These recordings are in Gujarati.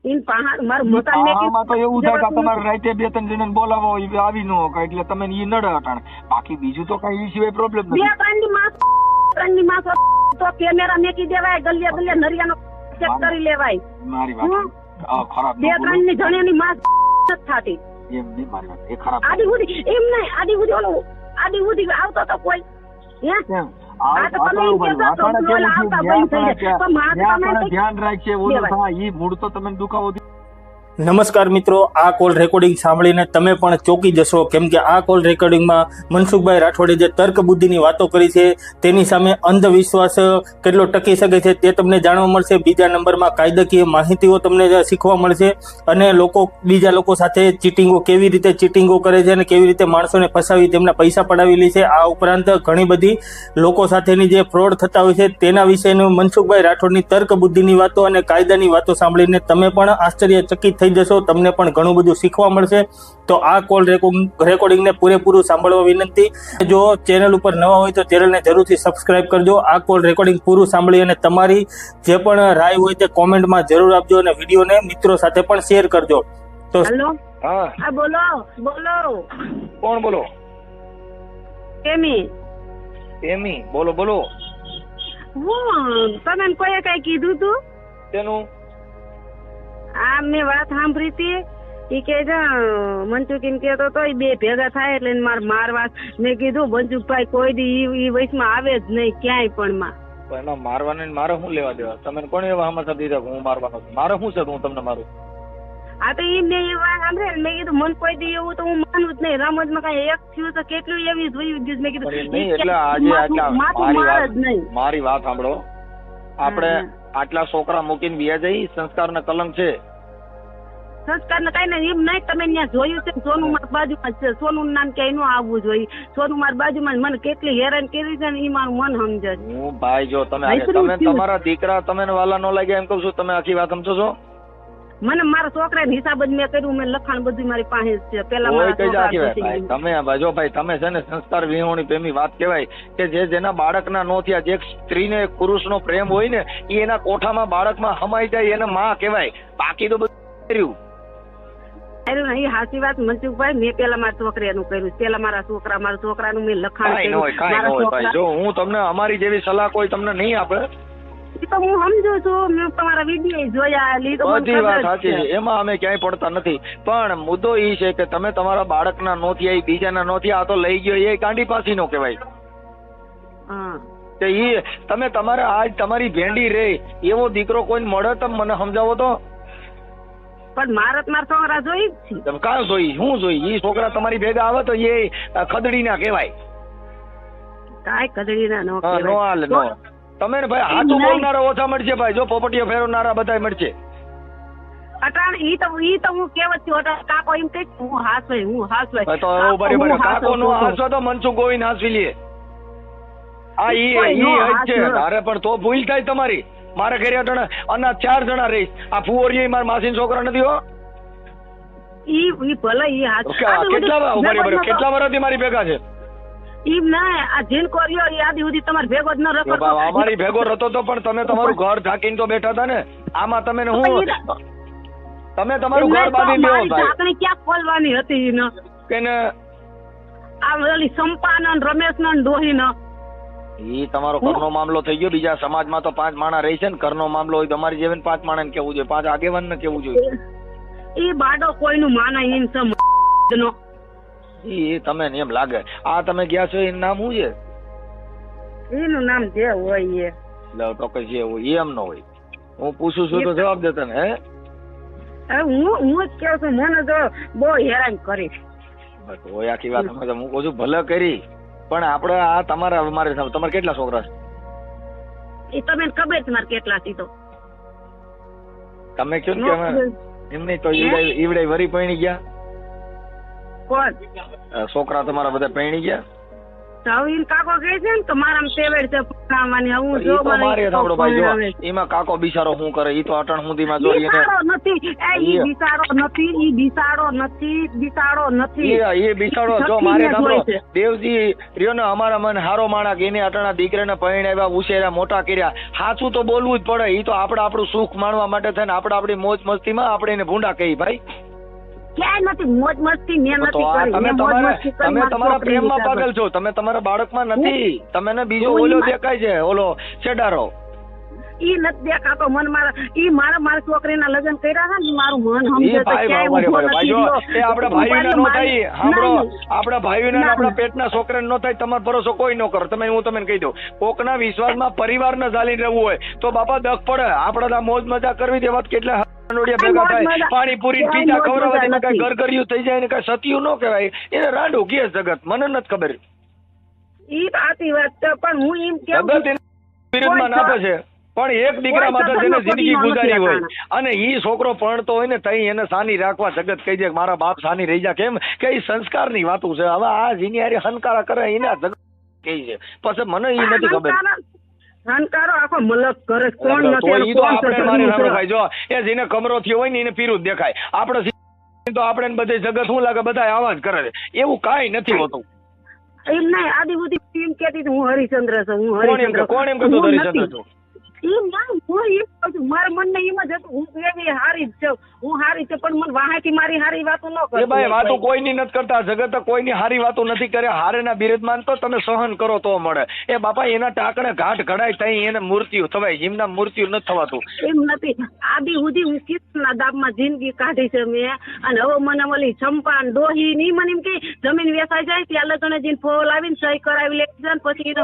ઈન પહાડ મારું મકાન મેં આમાં તો એવું થાય કે તમારે રાતે 2-3 જણને બોલાવો આવી નો એટલે તમે ઈ નડે અટાણે બાકી બીજું તો કઈ ઈ સિવાય પ્રોબ્લેમ નથી. 2-3 માસ તો કેમેરા મેકી દેવાય ગલિયા ગલિયા નરિયાનો ચેક કરી લેવાય. મારી વાત ખરાબ 2-3 ની જણિયાની માસ થાતી એમ નહીં મારી વાત એ ખરાબ આડી ઉડી એમ નહીં આડી ઉડી ઓલો આડી ઉડી આવતો તો કોઈ હે ધ્યાન રાખીએ ઓલું થાય ઈ મૂળ તો તમે દુખાવો. નમસ્કાર મિત્રો, આ કોલ રેકોર્ડિંગ સાંભળીને તમે પણ ચોંકી જશો, કેમ કે આ કોલ રેકોર્ડિંગમાં મનસુખભાઈ રાઠોડે જે તર્ક બુદ્ધિની વાતો કરી છે તેની સામે અંધવિશ્વાસ કેટલો ટકી શકે છે તે તમને જાણવા મળશે. બીજા નંબરમાં કાયદાકીય માહિતીઓ તમને શીખવા મળશે અને બીજા લોકો સાથે કેવી રીતે ચીટિંગો કરે છે અને કેવી રીતે માણસોને ફસાવી તેમના પૈસા પડાવી લે છે. આ ઉપરાંત ઘણી બધી લોકો સાથેની જે ફ્રોડ થતા હોય છે તેના વિશેનું મનસુખભાઈ રાઠોડની તર્ક બુદ્ધિની વાતો અને કાયદાની વાતો સાંભળીને તમે પણ આશ્ચર્યચકિત થઈ જશો, તમને પણ ઘણું બધું શીખવા મળશે. તો આ કોલ રેકોર્ડિંગને પૂરેપૂરું સાંભળવા વિનંતી. જો ચેનલ ઉપર નવા હોય તો ચેનલને જરૂરથી સબસ્ક્રાઇબ કરજો. આ કોલ રેકોર્ડિંગ પૂરું સાંભળી અને તમારી જે પણ રાય હોય તે કોમેન્ટમાં જરૂર આપજો અને વિડીયોને મિત્રો સાથે પણ શેર કરજો. તો હેલો, હા બોલો કોણ બોલો? એમી બોલો. હું તમે કોઈ કઈ કીધું તું? તેનું આ મેં વાત સાંભળી હતી ઈ કે મનસુખ એમ કેતો તો બે ભેગા થાય એટલે મારવા. મેં કીધું મનસુખભાઈ કોઈ દી ઈ વયસમાં આવે જ નહીં ક્યાંય પણ એમાં મારવાને મારે શું લેવા દેવા? તમે કોણ એવા સમાચાર દીધા હું મારવાનો છું? મારે શું છે હું તમને મારું? હા તો ઈ મેં એ વાત સાંભળે મેં કીધું મન કોઈ દી એવું તો હું માનું જ નહીં. રમતમાં કઈ એક થયું તો કેટલું એવી જોયું ગયું. મેં કીધું એટલે આજે મારી વાત સાંભળો. આપણે આટલા છોકરા મૂકીને વ્યા જઈ સંસ્કારને કલંક છે. સંસ્કાર કઈ નહીં એમ નહીં. તમે ત્યાં જોયું છે સોનું માર બાજુમાં છે. સોનું નામ ક્યાંય નું આવવું જોઈએ. સોનું માર બાજુમાં મને કેટલી હેરાન કરી છે ને એ મારું મન સમજે. હું ભાઈ જો તમે તમારા દીકરા તમે વાલા ન લાગ્યા એમ કહું છું, તમે આખી વાત સમજો છો? મને મારા છોકરા હિસાબ જ મેં કર્યું. મેં લખાણ બધું મારી પાસે છે. પેલા તમે જો ભાઈ તમે છે ને સંસ્કાર વિહોણી પ્રેમી વાત કહેવાય કે જેના બાળકના નો થયા, જે સ્ત્રીને પુરુષનો પ્રેમ હોય ને એ એના કોઠામાં બાળકમાં હમાઈ જાય એને માં કહેવાય. બાકી તો બધું કર્યું એ સાચી વાત મનસુખભાઈ. મેં પેલા મારા છોકરાનું કર્યું. પેલા મારા છોકરાનું મેં લખાણ કર્યું. જો હું તમને અમારી જેવી સલાહ કોઈ તમને નહીં આપે તો હું સમજુ છું. મેં તમારા વિડીયો જોયા. બધી વાત સાચી છે, એમાં અમે ક્યાંય પડતા નથી. પણ મુદ્દો એ છે કે તમે તમારા બાળકના નો થયા બીજાના નો થયા, આ તો લઈ ગયો એ ગાંડી પાસી નો કહેવાય. તમે તમારે આજ તમારી ભેંડી રે એવો દીકરો કોઈ મળે તમે મને સમજાવો તો. પણ મારા છોકરા જોઈ જ છે. તમે કાં જોઈ? શું જોઈ? એ છોકરા તમારી ભેગા આવે તો એ ખદડી ના કહેવાય. કાંઈ ખદડી ના નો હાલે નો. તમે ને ભાઈ હાથું બોલનારા ઓછા મળશે ભાઈ. જો પોપટીઓ ફેરવનારા બધા મળશે. અટાણ ઈ તો હું કેવત છું. અટાણ કાકો એમ કે હું હાસવાય તો બરાબર. કાકો નો હાસવા તો મનસુખ ગોવિંદ હાસવી લે. આ ઈ છે. અરે પણ તો ભૂલ થાય તમારી. મારે ઘરે અના 4 જણા રહીશ. આ ફુવરિયા મારા માસીનો છોકરો નથી હો. ઈ ભલે ઈ હાથ કેટલા વર્ષથી મારી ભેગા છે. ઈમ ના આ જીન કોરિયો ઈ આદી સુધી તમાર ભેગો જ ન રખતો. અમારી ભેગો રતો તો પણ તમે તમારું ઘર ઢાંકીને તો બેઠા હતા ને. આમાં તમે તમારું ઘર બાંધી લ્યો ભાઈ. ઢાંકણી ક્યાં ખોલવાની હતી ને કે ને આ ઓલી સંપાનન રમેશ ને ડોહી ને ઈ તમારો ઘરનો મામલો થઈ ગયો. બીજા સમાજમાં તો 5 માણા રહી છે ને. ઘરનો મામલો હોય તમારી જેવી 5 માણા ને કેવું જોઈએ, 5 આગેવાન ને કેવું જોઈએ. ઈ બાડો કોઈનું માના ઈન નો એ તમે એમ લાગે. આ તમે ગયા છો એનું નામ શું છે? એનું નામ જે હોય તો કઈ જે હોય એમ ન હોય. હું પૂછું છું તો જવાબ દેતા ને. હું જ કેવું છું. મને તો બહુ હેરાન કરી હોય આખી વાત. હું કહું છું ભલે કરી પણ આપડે આ તમારે કેટલા છોકરા છે? એ તમે ખબર છે મારે કેટલા છે? તો તમે કયો ને એમ નહીં તો ઈવડે વરી પૈણી ગયા. કોણ છોકરા તમારા બધા પૈણી ગયા? ધવીન કાકો કહે છે ને કે મારામાં તેવેડ છે પકડાવવાની. હું જો મારે સાંભળો ભાઈ, જો એમાં કાકો બિચારો શું કરે, ઈ તો અટણ સુધીમાં જો એને નથી, ઈ બિચારો નથી, ઈ બિચારો નથી, બિચારો નથી, એ બિચારો જો મારે સાંભળો દેવજી રહ્યો ને અમારા મન હારો માણા કે એને અટણા દીકરાને પરણાવ્યા, ઉછેર્યા, મોટા કર્યા. સાચું તો બોલવું જ પડે. ઈ તો આપણે આપણું સુખ માણવા માટે થઈને આપણે આપણી મોજ મસ્તીમાં આપણે એને ભૂંડા કહી ભાઈ. ક્યાંય નથી મોજ મસ્તી મેં નથી કરી. તમે તમારા પ્રેમમાં પાગલ છો, તમે તમારા બાળકમાં નથી. તમે બીજો ઓલો દેખાય છે, ઓલો છેડારો. ઈ નથી દેખાતો મન મારા. ઈ મારા છોકરીના લગ્ન કર્યા હતા ને મારું મન સમજે તો ક્યાંય ઊભો નથી રહ્યો. એ આપણા ભાઈઓના નો થાય. સાંભળો, આપણા ભાઈઓના આપણા પેટના છોકરાને નો થાય, તમારો ભરોસો કોઈ ન કરો. હું તમને કહી દઉં, કોકના વિશ્વાસમાં પરિવારને ચાલીને રહેવું હોય તો બાપા દખ પડે. આપણે મોજ મજા કરવી તે વાત કેટલા ભેગા થાય, પાણીપુરી પીઝા ખવડાવવા કઈ ગરગરિયું થઈ જાય ને કઈ સતિયું ન કહેવાય. એને રાંડું કે જગત મને નથી ખબર. ઈ સાચી વાત છે, પણ હું એમ કેમ જગત વિરુદ્ધમાં નાખે છે. પણ એક દીકરા માટે જેને જિંદગી ગુજારી હોય અને ઈ છોકરો પરણતો હોય ને તઈ એને સાની રાખવા જગત કહી દે મારા બાપ સાની રહી જા. કેમ કે ઈ સંસ્કારની વાતું છે. હવે આ જીનિયારે હનકારા કરે એના જગત કહી છે. પછી મને ઈ નથી ખબર. હનકારો આખો મલક કરે કોણ નથી. તો આપણે મારે રામરો ભાઈ જો એ જેને કમરો થયો હોય ને એને પીરું જ દેખાય. આપણે તો આપણે બધે જગત શું લાગે બધા આવા જ કરે છે. એવું કાંઈ નથી હોતું. એમ નહીં આદિ બુદ્ધિ એમ કેતી હું હરિચંદ્ર છું. હું હરિચંદ્ર કોણ એમ કહેતો હરિચંદ્ર છું? એમ ના હું એમ કહું છું. મારા મનને એમ જ હતું હું એવી હારી જ છું. હું હારી છે પણ મને વાહાથી મારી હારી વાતો ન કરે. ભાઈ વાતો કોઈની નથી કરતા. જગત કોઈની હારી વાતો નથી કરે. હારેના બિરુદમાં તો તમે સહન કરો તો મળે. એ બાપા એના ટાકણે ઘાટ ઘડાય તઈ એને મૃત્યુ થવાય. એમના મૃત્યુ નથી થવાતું. એમ નથી. આદિ સુધી હું કિસના દાબમાં જિંદગી કાઢી છે મેં. અને હવે મને ઓલી ચંપાન ડોહી ની મને એમ કે જમીન વેચાઈ જાય ત્યાં લગને જઈને ફોલાવીને સહી કરાવી લે છે. પછી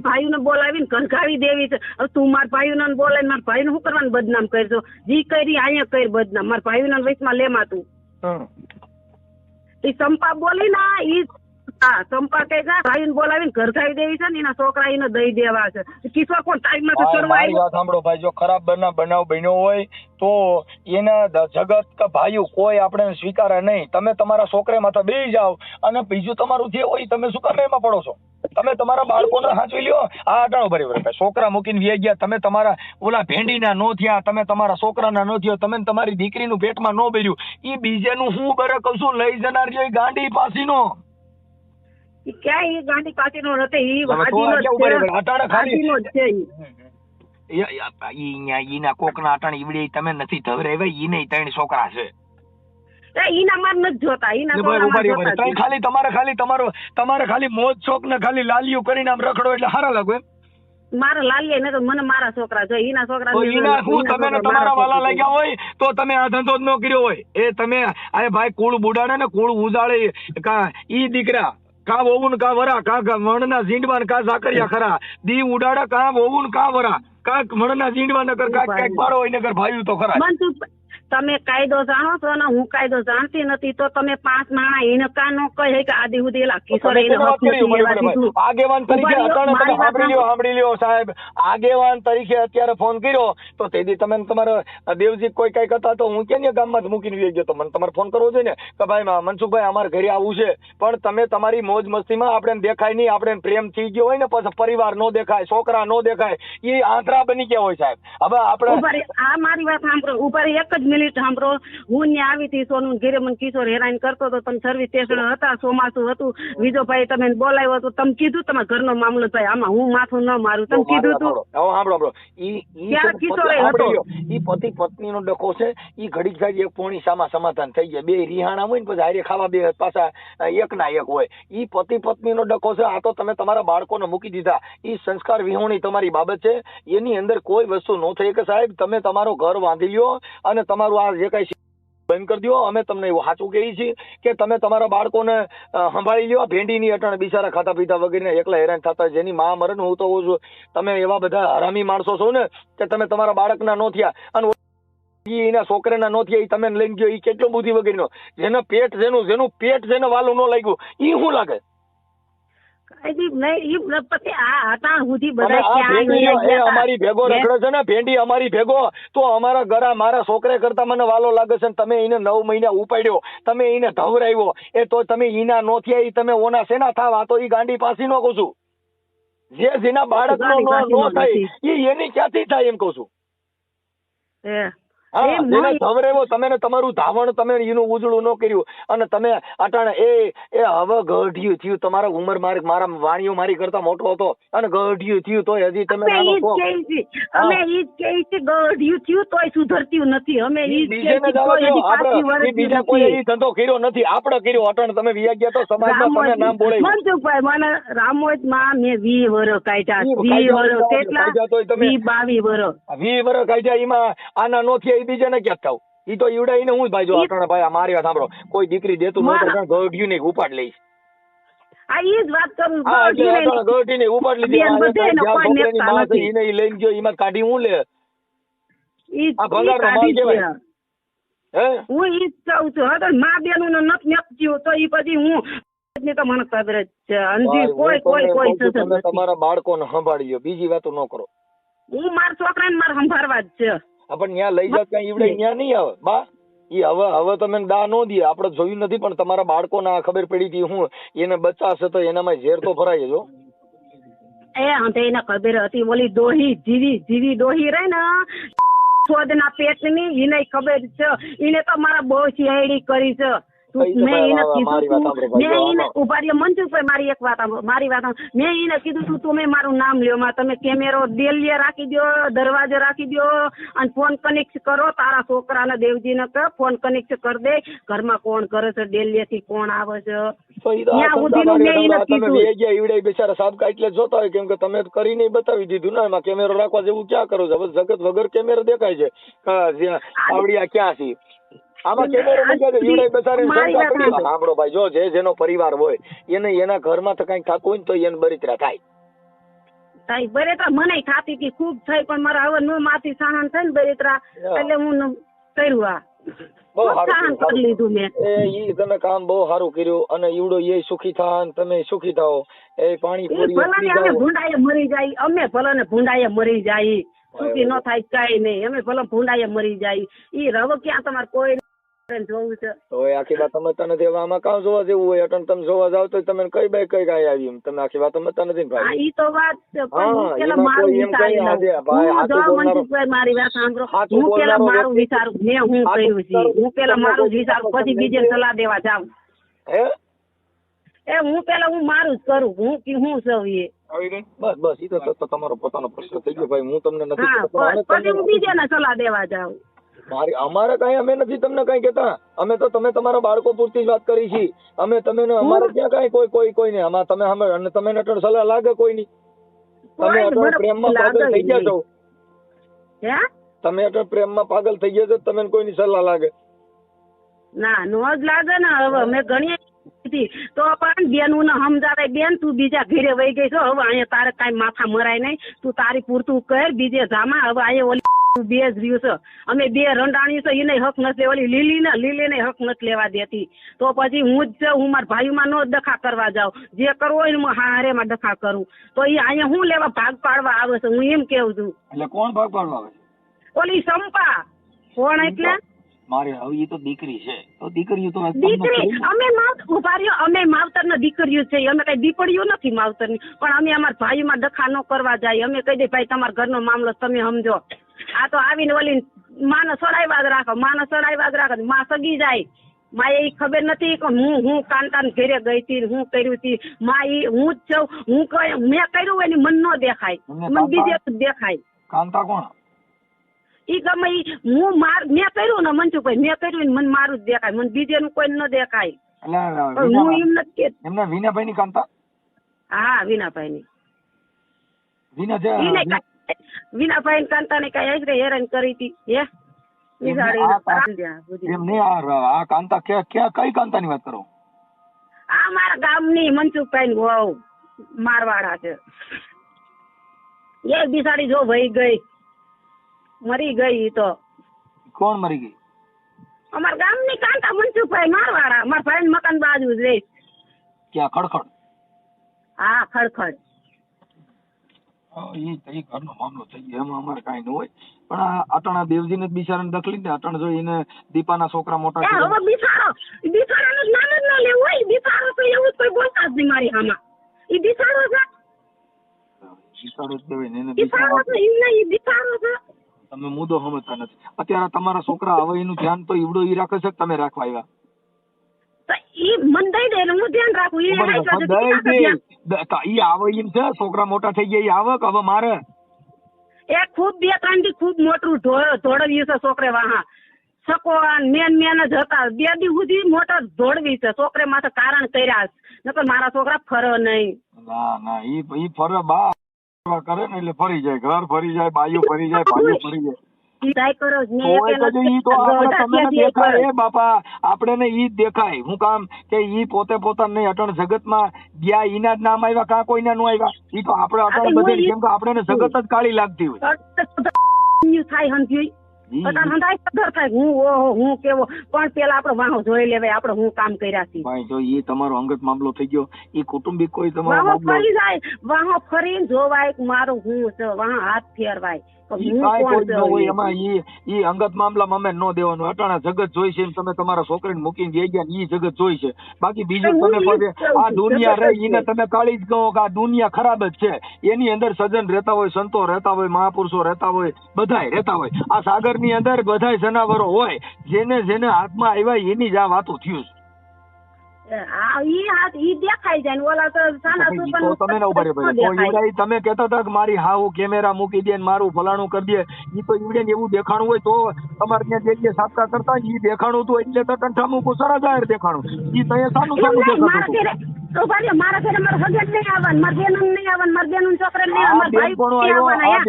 ભાઈઓને બોલાવીને ઘરઘાવી દેવી છે. તું મારા ભાઈઓને બોલાવીને મારા ભાઈને શું કરવાનું બદનામ કરજો. જી કરી અહીંયા કરી બદનામ. મારા ભાઈઓના વયસમાં લેમાં તું એ ચંપા બોલી ના ઈ ચંપા કઈ ભાઈને બોલાવીને ઘરઘાવી દેવી છે ને એના છોકરા એને દઈ દેવા છે. કિસ્સો કોણ ટાઈમ માં સાંભળો ભાઈ, જો ખરાબ બનાવ બન્યો હોય તો એના જગત કે ભાઈઓ કોઈ આપણે સ્વીકારે નહીં. તમે તમારા છોકરામાં તો બેસી જાઓ અને બીજું તમારું જે હોય તમે શું કામ એમાં પડો છો? તમે તમારા બાળકોને સાચવી લ્યો. આ અટાણો બરાબર છોકરા મૂકીને વી ગયા. તમે તમારા ઓલા ભેંડીના નો થયા, તમે તમારા છોકરાના નો થયો, તમે તમારી દીકરીનું પેટમાં નો બેર્યું. એ બીજેનું હું બરે કહું છું લઈ જનાર જો ગાંડી પાસીનો ક્યાં એ ગાંધી પાસેનો નથી. ઈના કોકના અટાણ ઈવડે તમે નથી ધવરાવ્યા. ઈ નહીં ત્રણ છોકરા છે. તમારે ખાલી મોજ શોખ ને ખાલી લાલિયું કરીને આમ રખડો એટલે સારા લાગો એમ. મારા લાલિયા ને તો મને મારા છોકરા જો એના છોકરા તમે તમારા વાલા લાગ્યા હોય તો તમે આ ધંધો જ ન કર્યો હોય. એ તમે આ ભાઈ કુળ બુડાડે ને કુળ ઉજાડે ઈ દીકરા કા વહુન કા વરા કા મણના ઝીંડવાન કા ઝાકરિયા ખરા દી ઉડાડા કા વહુન કા વરા કા મણના ઝીંડવા નગર કા કાક પાડો હોય નગર ભાઈયું તો ખરા. તમે કાયદો જાણો છો ને હું કાયદો જાણતી નથી તો તમે 5 માણા એને કા નો કહે કે આદિ સુધી એલા કિશોર આગેવાન તરીકે સાંભળી લ્યો સાહેબ. આગેવાન તરીકે અત્યારે ફોન કર્યો તો તેથી તમે તમારા દેવજી કોઈ કઈ કરતા તો હું ક્યાં ગામમાં જ મૂકીને ગયો તો મને તમારે ફોન કરવો જોઈએ ને કે ભાઈ મનસુખભાઈ અમારે ઘરે આવવું છે. પણ તમે તમારી મોજ મસ્તીમાં આપણે દેખાય નહીં. આપણે પ્રેમ થઈ ગયો હોય ને પછી પરિવાર નો દેખાય, છોકરા નો દેખાય, એ આંતરા બની ગયા હોય સાહેબ. હવે આપણે આ મારી વાત સાંભળો ઉપર એક જ સાંભળો. હું ત્યાં આવી હતી સોનું ઘેરે મને કિશોર હેરાન કરતો હતો. તમે સર્વિસ સ્ટેશન હતા, ચોમાસું હતું, બીજો ભાઈ તમે બોલાવ્યો હતો, તમે કીધું તમારા ઘરનો મામલો ભાઈ આમાં હું માથું ન મારું તમે કીધું હતું. ઈ પતિ પત્ની નો ડખો છે. ઈ ઘડીક થાય એક પોણી સામા સમાધાન થઈ જાય. બે રિહાણા હોય ને પછી હારે ખાવા બે પાછા એક ના એક હોય. ઈ પતિ પત્ની નો ડખો છે. આ તો તમે તમારા બાળકોને મૂકી દીધા. ઈ સંસ્કાર વિહોણી તમારી બાબત છે. એની અંદર કોઈ વસ્તુ ન થઈ કે સાહેબ તમે તમારો ઘર બાંધી લ્યો અને તમારું આ જે કઈ બંધ કરી દો. અમે તમને એવું સાચું કહીએ છીએ કે તમે તમારા બાળકોને સંભાળી લ્યો. ભેંડીની અટાણે બિચારા ખાતા પીતા વગેરે એકલા હેરાન થતા જેની માં મરે ને હું તો છું. તમે એવા બધા હરામી માણસો છો ને કે તમે તમારા બાળકના નો થયા અને એના છોકરાના નો થયા એ તમે લઈને ગયો. એ કેટલો બુદ્ધિ વગેરેનો જેનું પેટ જેને વાલું ન લાગ્યું એ શું લાગે? કઈ નહીં ઈ પછી આ હટાણ સુધી બધા આ ક્યાં ભેંડી ગયા એ હતા? અમારી ભેગો રખડે છે ને, ભેંડી અમારી ભેગો, તો અમારા ઘરા મારા છોકરે કરતા મને વાલો લાગે છે ને તમે એને 9 મહિના ઉપાડ્યો, તમે એને ધવરાવ્યો, એ તો તમે ઈના નો થયા, ઈ તમે ઓના શેના થાવ? આ તો ઈ ગાંડી પાસી નો કહું છું. જેના બાળક નો થાય ઈ એની ક્યાંથી થાય એમ કહું છું. હા, જેને ધવરાવ્યો તમે ને તમારું ધાવણ તમે એનું ઉજળું ન કર્યું, અને તમે અટાણે એ હવે ગઢિયું થયું, તમારા ઉંમર મારા વાણીઓ મારી કરતા મોટો હતો અને ગઢિયું થયું તોય હજી તમે અમે ઈ જ કહી છે ગઢિયું થયું તોય સુધરતું નથી. અમે ઈ જ કહી છે તોય હજી 5 વર્ષ બીજા કોઈ એ ધંધો કર્યો નથી, આપણે કર્યો. અટાણે તમે વિયા ગયા તો સમાજમાં તમે નામ બોલાવ્યું. મનસુખભાઈ મને રામોદમાં મેં 20 વર્ષ કાઢ્યા, 20 વર્ષ કેટલા 22 વર્ષ 20 વર્ષ કાઢ્યા. એમાં આના નો થયા બીજાને ક્યાં થાવ? ઈ તો ઈવડાઈને હું ભાઈ જો અટાણે ભાઈ મારી વાત સાંભળો, કોઈ દીકરી દેતું નહોતું ગઢિયું ને ઉપાડ લઈશ. આ ઈ જ વાત કરું. ગઢી ને ઉપાડ લીધી, એને લઈને ગયો, એમાં કાઢી હું લે આ ભંગાર નો માલ કેવાય. હું ઈ જ કહું છું. હવે મા બેનું નો નથી નપચ્યું તો ઈ પછી હું તો મને ખબર જ છે. અંજી કોઈ તમે તમારા બાળકોને સંભાળ્યો, બીજી વાતો ન કરો. હું મારા છોકરાને મારે સંભાળવા જ છે. પણ ત્યાં લઈ જાવ ત્યાં ઈવડે ત્યાં નહીં આવે બા. ઈ હવે તમે દા નો દે, આપડે જોયું નથી, પણ તમારા બાળકો ને ખબર પડી હતી હું એને બચાશે તો એનામાં ઝેર તો ભરાય જો. એને ખબર હતી ઓલી ડોહી જીવી ડોહી રહી ને સોદના પેટ ની, એને ખબર છે. એને તો મારા બહુ શિયાળી કરી છે. મેં એને કીધું મેં એને ઉભા રહ્યો મનસુખભાઈ, મારી એક વાત મારી વાત મેં એને કીધું તું તમે મારું નામ લ્યો, તમે કેમેરો ડેલીએ રાખી દો, દરવાજે રાખી દો અને ફોન કનેક્ટ કરો. તારા છોકરાને દેવજીને કહે ફોન કનેક્ટ કરી દે, ઘરમાં કોણ કરે છે, ડેલીએ થી કોણ આવે છે. બિચારા સાબકા એટલે જોતા હોય, કેમ કે તમે કરીને બતાવી દીધું ને, એમાં કેમેરો રાખવા જેવું ક્યાં કરો છો? જગત વગર કેમેરો દેખાય છે. આવડિયા ક્યાં છે? આમાં કેમેરો સાંભળો ભાઈ, જો જેનો પરિવાર હોય એને એના ઘરમાં તો કઈક થતું હોય ને તો એને બરિત્રા થાય. બરિત્રા મને થતી હતી, ખૂબ થઈ, પણ મારા હવે નો માથી સહન થાય ને બરિત્રા, એટલે હું કર્યું. આ બહુ સારું કરી લીધું મેં. ઈ તમે કામ બહુ સારું કર્યું, અને ઈવડો એ સુખી થા ને તમે સુખી થાઓ. એ પાણી અમે ભૂંડાએ મરી જાય, અમે ભલે ને ભૂંડાએ મરી જાય, સુખી ન થાય કઈ નહીં. અમે ભલે ભૂંડાએ મરી જાય. ઈ રવ ક્યાં તમારે કોઈ જોવું છે તો આખી વાત સમજતા નથી. હવે આમાં કામ જોવા જેવું હોય, અટણ તમે જોવા જાવ તો તમે કઈ બાઈ કઈ કાંઈ આવી, તમે આખી વાત સમજતા નથી ભાઈ. ઈ તો વાત છે, પણ મારી વાત સાંભળો. હું પેલા મારું વિચારું, મેં હું કર્યું છે, હું પેલા મારું વિચારું, પછી બીજે સલાહ દેવા જાઉં. હું પેલા હું મારું જ કરું, હું સૌ એ બસ ઈ તો તમારો પોતાનો પ્રશ્ન થઈ ગયો ભાઈ. હું તમને નથી પછી હું બીજાને સલાહ દેવા જાઉં. અમારે કઈ અમે નથી તમને કઈ કેતા. અમે તો તમે તમારા બાળકો પૂરતી જ વાત કરી છે. અમે તમે અમારે ક્યાં કઈ કોઈ નહીં. આમાં તમે અને તમે નટણ સલાહ લાગે કોઈ નહીં. તમે અટણ પ્રેમમાં પાગલ થઈ ગયા છો. તમે અટણ પ્રેમમાં પાગલ થઈ ગયા છો, તમે કોઈની સલાહ લાગે? ના નો જ લાગે ને. હવે મેં ઘણી તો પણ બેનું ને સમજાવે, બેન તું બીજા ઘરે વહી ગઈ છો, હવે અહીંયા તારે કઈ માથા મરાય નહીં, તું તારી પૂરતું કર, બીજે જામા. હવે અહીંયા ઓલી બે જ રહ્યું છે, અમે બે રંડાણી છે, એને હક નથી, ઓલી લીલી ને હક નથી લેવા દેતી. તો પછી હું જ હું મારા ભાઈમાં નો ડખા કરવા જાઉં, જે કરવો હોય ને હારે માં ડખા કરું. તો એ અહીંયા હું લેવા ભાગ પાડવા આવે છે, હું એમ કેવું છું. એટલે કોણ ભાગ પાડવા આવે? ઓલી સંપા. કોણ એટલે? મારે હવે તો દીકરી છે, તો દીકરીઓ તો દીકરી અમે ઉભા રહ્યો, અમે માવતર ના દીકરીઓ છે, અમે કઈ દીપડીઓ નથી માવતર ની, પણ અમે અમારા ભાઈમાં ડખા ન કરવા જાય. અમે કહી દે ભાઈ તમારા ઘરનો મામલો તમે સમજો. આ તો આવીને ઓલી માને સડાવ્યા જ રાખો, માં સગી જાય. માં એ ખબર નથી કે હું કાંતાને ઘરે ગઈ હતી, હું કર્યું હતી. માં ઈ હું જ છું, હું મેં કર્યું હોય ને મન નો દેખાય, મને બીજે દેખાય. કાંતા કોણ? ઈ ગમે મેં કર્યું ને મનસુખભાઈ, મેં કર્યું ને મને મારું જ દેખાય, મને બીજે નું કોઈ ન દેખાય. હું એમ નથી એમના વિનાભાઈ ની કાંતા? હા વિનાભાઈ ની. વિનાભાઈ કાંતા ને કઈ હેરાન કરી હતી. આ કાંતા કઈ કાંતા ની વાત કરો? આ મારા ગામ ની મનસુખભાઈ ની વહુ મારવાડા છે. એ બિસાડી જો વહી ગઈ, મરી ગઈ. તો કોણ મરી ગઈ? અમારા ગામ ની કાંતા મનસુખભાઈ મારવાડા. મારા ભાઈ મકાન બાજુ જ રહે. ક્યાં? ખડખડ? હા ખડખડ. એ ઘરનો મામલો થઈ ગયો, એમાં અમારે કઈ ન હોય. પણ આ અટાણા દેવજીને જ બિચારાને દખલી ને અટાણા જો એને દીપાના છોકરા મોટા એ હવે બિસારાનું નામ જ ન લેવું હોય. બિસારો તો એવું કોઈ બોલતા જ નહીં મારી આમાં. એ બિસારો છે, બિચારો જ કહેવાય ને એને. બિસારો છે એમને, એ બિસારો છે. તમે મુદ્દો સમજતા નથી. અત્યારે તમારા છોકરા હવે એનું ધ્યાન તો ઈવડો ઈ રાખે છે કે તમે રાખવા આવ્યા? ઈ મન દઈ દે એટલે હું ધ્યાન રાખું. ઈ આવે એમ છે, છોકરા મોટા થઈ ગયા, ઈ આવે કે હવે મારે? એ ખૂબ 2-3 થી ખૂબ મોટું ધોળવ્યું છે છોકરે વાહા. સકો મેન જ હતા 2 દી સુધી મોટા ધોળવી છે છોકરે માથે કારણ કર્યા. નકર મારા છોકરા ફરે નહીં. ના ઈ ફરે બા કરે ને એટલે ફરી જાય, ઘર ફરી જાય, બાયું ફરી જાય, ભાઈઓ ફરી જાય. આપડે ઈ જ દેખાય. હું કામ કે ઈ પોતે પોતાને નહીં, અટણ જગત માં ગયા ઈના જ નામ આવ્યા, કા કોઈના નું આવ્યા. ઈ તો આપડે અટણ બધે કેમ કે આપડે જગત જ કાળી લાગતી હોય. હું કેવો પણ પેલા આપડે વાહો જોઈ લેવાય, આપડે હું કામ કર્યા છીએ. ભાઈ જો ઈ તમારો અંગત મામલો થઈ ગયો, ઈ કુટુંબિક કોઈ તમારો વાહો ફરી જાય, વાહો ફરીને જોવાય મારું હું છે, વાહ હાથ ફેરવાય. ઈ અંગત મામલામાં અમે ન દેવાનું. અટાણા જગત જોઈ છે, તમે તમારા છોકરીને મૂકીને જઈ ગયા, ઈ જગત જોઈ છે. બાકી બીજું તમે આ દુનિયા રહી એને તમે કાળી જ કહો કે આ દુનિયા ખરાબ જ છે. એની અંદર સજ્જન રહેતા હોય, સંતો રહેતા હોય, મહાપુરુષો રહેતા હોય, બધાય રહેતા હોય. આ સાગર ની અંદર બધાય જનાવરો હોય. જેને હાથમાં આવ્યા એની જ આ વાતો થયું છે. તમે કેતા હતા કે મારી હાઉ કેમેરા મૂકી દે, મારું ફલાણું કરી દે. ઈ તો ઈવડે એવું દેખાણું હોય તો તમારે ત્યાં જગ્યાએ સાપકા કરતા ઈ દેખાણું હતું એટલે તો કંઠા મૂકું સરા જાહેર દેખાણું. ઈ તો સાનું દેખાતું.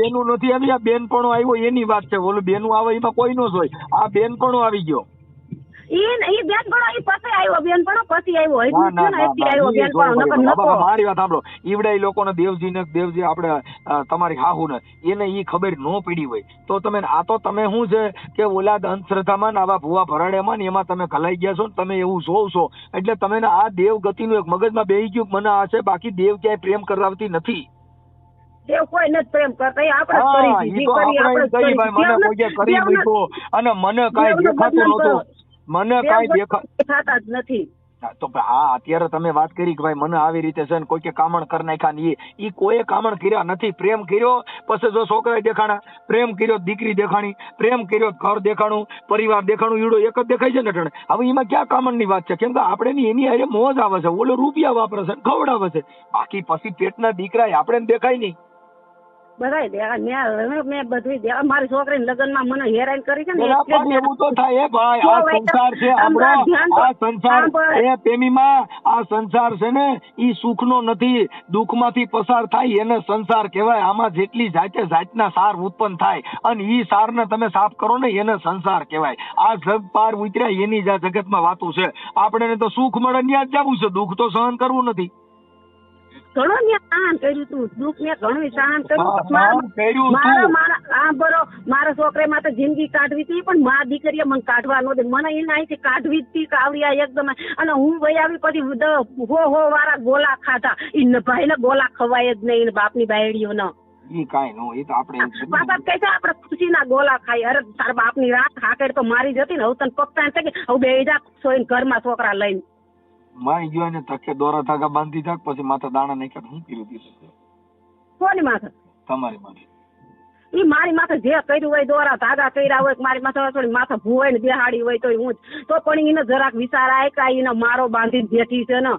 બેનું નથી આવી, આ બેનપણો આવ્યો એની વાત છે. ઓલું બેનું આવે એમાં કોઈ નો જોય. આ બેનપણો આવી ગયો. મારી વાત સાંભળો. ઈવડે લોકોને દેવજી આપડે તમારી હાહુ ને એને ઈ ખબર ન પડી હોય તો તમે આ તો તમે શું છે કે ઓલા અંધશ્રદ્ધામાં આવા ભૂવા ભરાડ્યામાં ને એમાં તમે ખલાઈ ગયા છો ને તમે એવું જોવ છો એટલે તમે આ દેવ ગતિનું એક મગજમાં બેહી ગયું મને આ છે. બાકી દેવ ક્યાંય પ્રેમ કરાવતી નથી. કોઈ નથી પ્રેમ કરતા. અને મને કઈ દેખાતું નતું. મને કઈ દેખાતા જ નથી. તો હા અત્યારે તમે વાત કરી કે ભાઈ મને આવી રીતે છે ને કોઈ કે કામણ કરી નાખ્યા ને ઈ કોઈ કામણ કર્યા નથી. પ્રેમ કર્યો પછી જો છોકરા દેખાણા, પ્રેમ કર્યો દીકરી દેખાણી, પ્રેમ કર્યો ઘર દેખાણું, પરિવાર દેખાણું, ઈડો એક જ દેખાય છે ને ટણે. હવે એમાં ક્યાં કામણ ની વાત છે? કેમ કે આપણે એની હારે મોજ આવે છે, ઓલો રૂપિયા વાપરે છે, ખવડાવે છે. બાકી પછી પેટના દીકરા આપણે દેખાય નહીં. મેં બધું મારી છોકરીને લગ્નમાં મને હેરાન કરી છે ને. એવું તો થાય ભાઈ. આ સંસાર છે આપણો. આ સંસાર એ પ્રેમીમાં આ સંસાર છે ને ઈ સુખ નો નથી, દુઃખ માંથી પસાર થાય એને સંસાર કહેવાય. આમાં જેટલી જાતે જાતના સાર ઉત્પન્ન થાય અને ઈ સાર ને તમે સાફ કરો ને એને સંસાર કહેવાય. આ જગ પાર ઉતર્યા એની જ જગતમાં વાતું છે. આપણે તો સુખ મળે ત્યાં જ જવું છે, દુઃખ તો સહન કરવું નથી. ઘણું સહન કર્યું તું, દુઃખ ને ઘણું સહન કર્યું. મારા છોકરા માં તો જિંદગી કાઢવી હતી પણ મા દીકરીએ મને કાઢવા ન દે. મને એને અહીંથી કાઢવી હતી કાવડિયા એકદમ. અને હું વહી આવી પછી હો વાળા ગોલા ખાધા. એ ભાઈ ને ગોલા ખવાય જ નહીં બાપની બાયડીઓ ન. બાપા કહે છે આપડે ખુશી ના ગોલા ખાઈ. અરે તારા બાપ ની રાત હાકેડ તો મારી જતી ને. હવે તને પપ્પા કે હવે બે જા સોઈને ઘરમાં છોકરા લઈને મારી ગયો ને તકે દોરા ધાગા બાંધી થાક પછી માથા દાણા નાખ્યા. હું કર્યું દીધું? કોની માથે? તમારી માથે. ઈ મારી માથે જે કર્યું હોય દોરા ધાગા કર્યા હોય મારી માથે થોડી માથે ભૂવાય ને બેહાડી હોય તો હું તો પણ એને જરાક વિચાર આયકા એને મારો બાંધી બેઠી છે ને.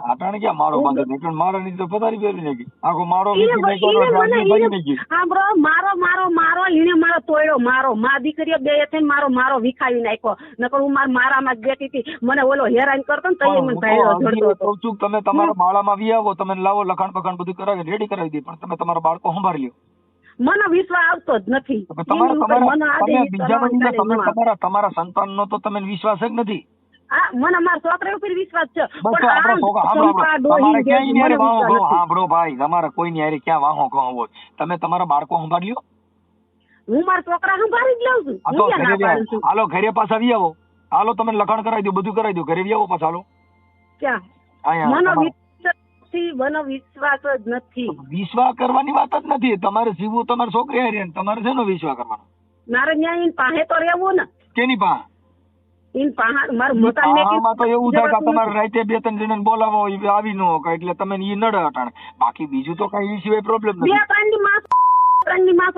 આટાણે ક્યાં મારો બાંધો મારો ની તો પથારી ફેરવી નાખી. આખો મારો મારો એને મારો તોડ્યો. મારો મા દીકરીઓ બે થઈને મારો વિખાવી નાખ્યો. નકર હું મારામાં જ બેઠી હતી. મને ઓલો હેરાન કરતો ને તો મને ભાઈ તમે તમારા માળામાં વી આવો, તમે લાવો લખાણ પખાણ બધું કરાવી રેડી કરાવી દે પણ તમે તમારા બાળકો સંભાળી લ્યો. મને વિશ્વાસ આવતો જ નથી. તમારા સંતાન નો તો તમે વિશ્વાસ જ નથી. મને મારા છોકરા ઉપર વિશ્વાસ છે. સાંભળો ભાઈ, તમારે કોઈ ની ક્યાં વાહો કહો હોય તમે તમારા બાળકો સંભાળી લ્યો. હું મારા છોકરા સંભાળી જ લઉં છું. હાલો ઘરે પાછા આવી આવો. હાલો તમે લખાણ કરાવી દો, બધું કરાવી દો, ઘરે આવી આવો પાછા. હાલો નથી, મને વિશ્વાસ જ નથી. વિશ્વાસ કરવાની વાત જ નથી. તમારે જીવવું તમારી છોકરી હારે, તમારે શેનો વિશ્વાસ કરવાનો? મારે ત્યાં ઈન પાસે તો રહેવું ને. કેની પાસે? ઈન પાસે મારું મકાન મેં આમાં તો એવું થાય કે તમારે રાતે 2-3 જણાને બોલાવો આવી ન હોય એટલે તમે ઈ નડે અટાણે. બાકી બીજું તો કઈ ઈ સિવાય પ્રોબ્લેમ નથી. 2-3 ની માસ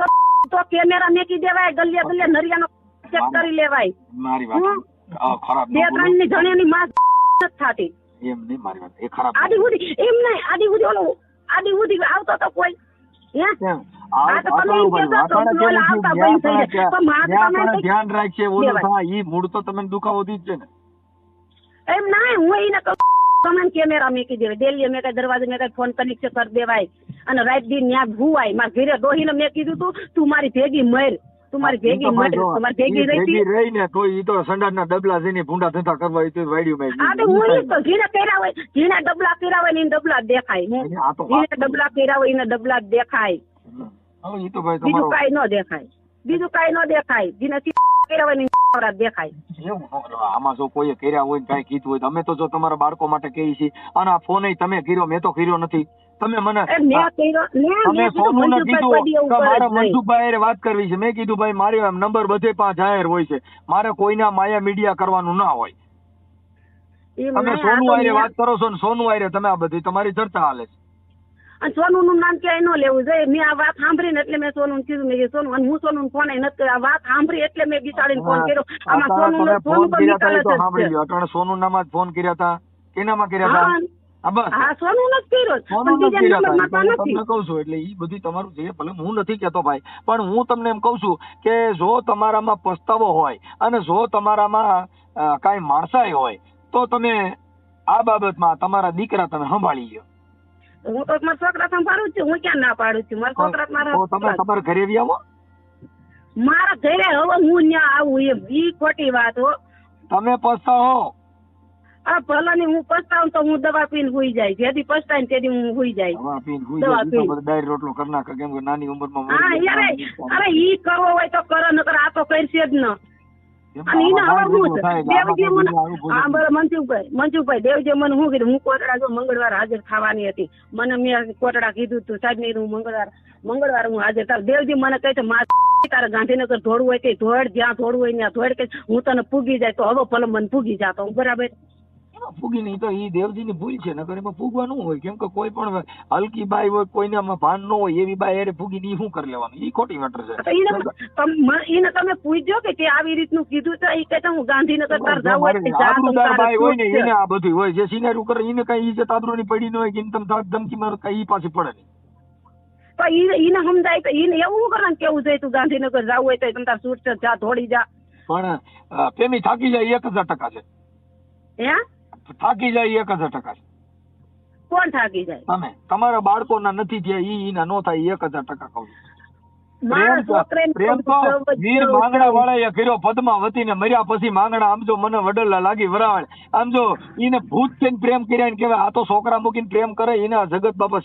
તો કેમેરા મેકી દેવાય, ગલિયા ગલિયા નરિયાનો ચેક કરી લેવાય. મારી વાત ખરાબ. 2-3 ની જણિયાની માસ થતી એમ નહીં. મારી વાત એ ખરાબ. આડી ઉડી એમ નહીં, આડી ઉડી ઓલો આડી ઉડી આવતો તો કોઈ ધ્યાન રાખશે. ઓલું થાય ઈ મૂળ તો તમે દુખાવો દી જ છે ને. એમ ના હું એને તમે કેમેરા મેકી દેવાય, દિલ્હી મેં કઈ દરવાજે મેં કઈ ફોન કનેક્ટ કરી દેવાય અને રાત દી ન્યા ભૂવાય. મારા ઘરે ડોહીને મેં કીધું તું મારી ભેગી મર, તું મારી ભેગી મર, તમારી ભેગી રહી ને તો ઈ તો સંડાસના ડબલા જઈને ભૂંડા ધંધા કરવા તો વાડ્યું મેં. હા તો હું ઈ તો જીને કર્યા હોય, જીને ડબલા કર્યા હોય ને એને ડબલા દેખાય. જીને ડબલા કર્યા હોય એને ડબલા દેખાય. બીજું કઈ ન દેખાય, બીજું કઈ ન દેખાય. જીને કર્યા હોય ને દેખાય. આમાં જો કોઈ કર્યા હોય ને કઈ કીધું હોય, અમે તો જો તમારા બાળકો માટે કહી છીએ. અને આ ફોન તમે કર્યો, મેં તો કર્યો નથી. તમે મને તમે સોનું ને કીધું કે મારે મનસુખભાઈ વાત કરવી છે. મેં કીધું ભાઈ મારે નંબર બધે 5 જાહેર હોય છે, મારે કોઈના માયા મીડિયા કરવાનું ના હોય. તમે સોનું આયરે વાત કરો છો ને સોનું આયરે તમે આ બધી તમારી ચર્ચા હાલે છે. અને સોનું નું નામ ક્યાંય ન લેવું જોઈએ. મેં આ વાત સાંભળી ને એટલે મેં સોનું કીધું. મેં સોનું અને હું સોનું ફોન નથી. આ વાત સાંભળી એટલે મેં બિચારીને ફોન કર્યો. આમાં સોનું તો નિકાલ જ છે. સોનું નામ જ ફોન કર્યા હતા. કેનામાં કર્યા હતા? હા સોનું નથી કર્યો. તમને કઉ છું એટલે ઈ બધી તમારું છે. ભલે હું નથી કેતો ભાઈ, પણ હું તમને એમ કઉ છું કે જો તમારામાં પસ્તાવો હોય અને જો તમારામાં કઈ માણસાઈ હોય તો તમે આ બાબતમાં તમારા દીકરા તમે સંભાળી લો. હું તો મારા છોકરા સંભાળું છું. હું ક્યાં ના પાડું છું? મારા છોકરા તમે તમારા ઘરે આવી આવો. મારા ઘરે હવે હું ત્યાં આવું એમ ઈ ખોટી વાત હો. તમે પસ્તાવો. આ ભલા ની હું પસ્તાવું તો હું દવા પીને હુઈ જાય. જેથી પસ્તાય ને તેથી હું હુઈ જાય. દવા પીને ડાયર રોટલો કરી નાખે કેમ કે નાની ઉંમરમાં. હા યાર, અરે ઈ કરવો હોય તો કરો, નકર આ તો કરશે જ ન. અને એને હવે હું દેવજી મને હા બરાબર મનસુખભાઈ દેવજી મને શું કીધું, હું કોટડા જો મંગળવાર હાજર થવાની હતી. મને મેં કોટડા કીધું તું સાહેબ ને હું મંગળવાર હું હાજર થાવ. દેવજી મને કહે છે તારે ગાંધીનગર દોડવું હોય તે દોડ, જ્યાં દોડવું હોય ત્યાં દોડ, કે હું તને પૂગી જાય તો હવે ભલે મને પૂગી જાતો. બરાબર ફૂગી નહીં તો ઈ દેવજી ની ભૂલ છે. નકર એમાં ફૂગવાનું હોય. કેમ કે કોઈ પણ હલકી બાઈ હોય, કોઈને ભાન ન હોય એવી બાઈ અરે ફૂગી ની શું કરી લેવાનું? ઈ ખોટી મેટર છે. એને તમે પૂછજો કે તે આવી રીતનું કીધું છે. ઈ કહેતા હું ગાંધીનગર તાર જાવ બાઈ હોય ને એને આ બધું હોય. જે સિનેરું કરે એને કઈ ઈજ્જત આબરૂ ની પડી ન હોય કે તમે ધમકી મારો કઈ ઈ પાછી પડે નહીં. તો એને સમજાય તો એને એવું કરવાનું કેવું જોઈએ તું ગાંધીનગર જવું હોય તો તમે તાર છૂટ જા દોડી જા. પણ પેમી થાકી જાય 1000% છે. હે થાકી જાય 1000% છે. કોણ થાકી જાય? તમે તમારા બાળકો ના નથી થયા ઈ ના નો થાય 1000% કહું. પ્રેમ તો વીર માંગણા વાળા કર્યો પદ્માવતી ને મર્યા પછી માંગણા આમ જો મને વડલા લાગી વરાળ. આમ જો ઈને ભૂત થઈને પ્રેમ કર્યા ને કેવાય. આ તો છોકરા મૂકીને પ્રેમ કરે એને જગત બાપા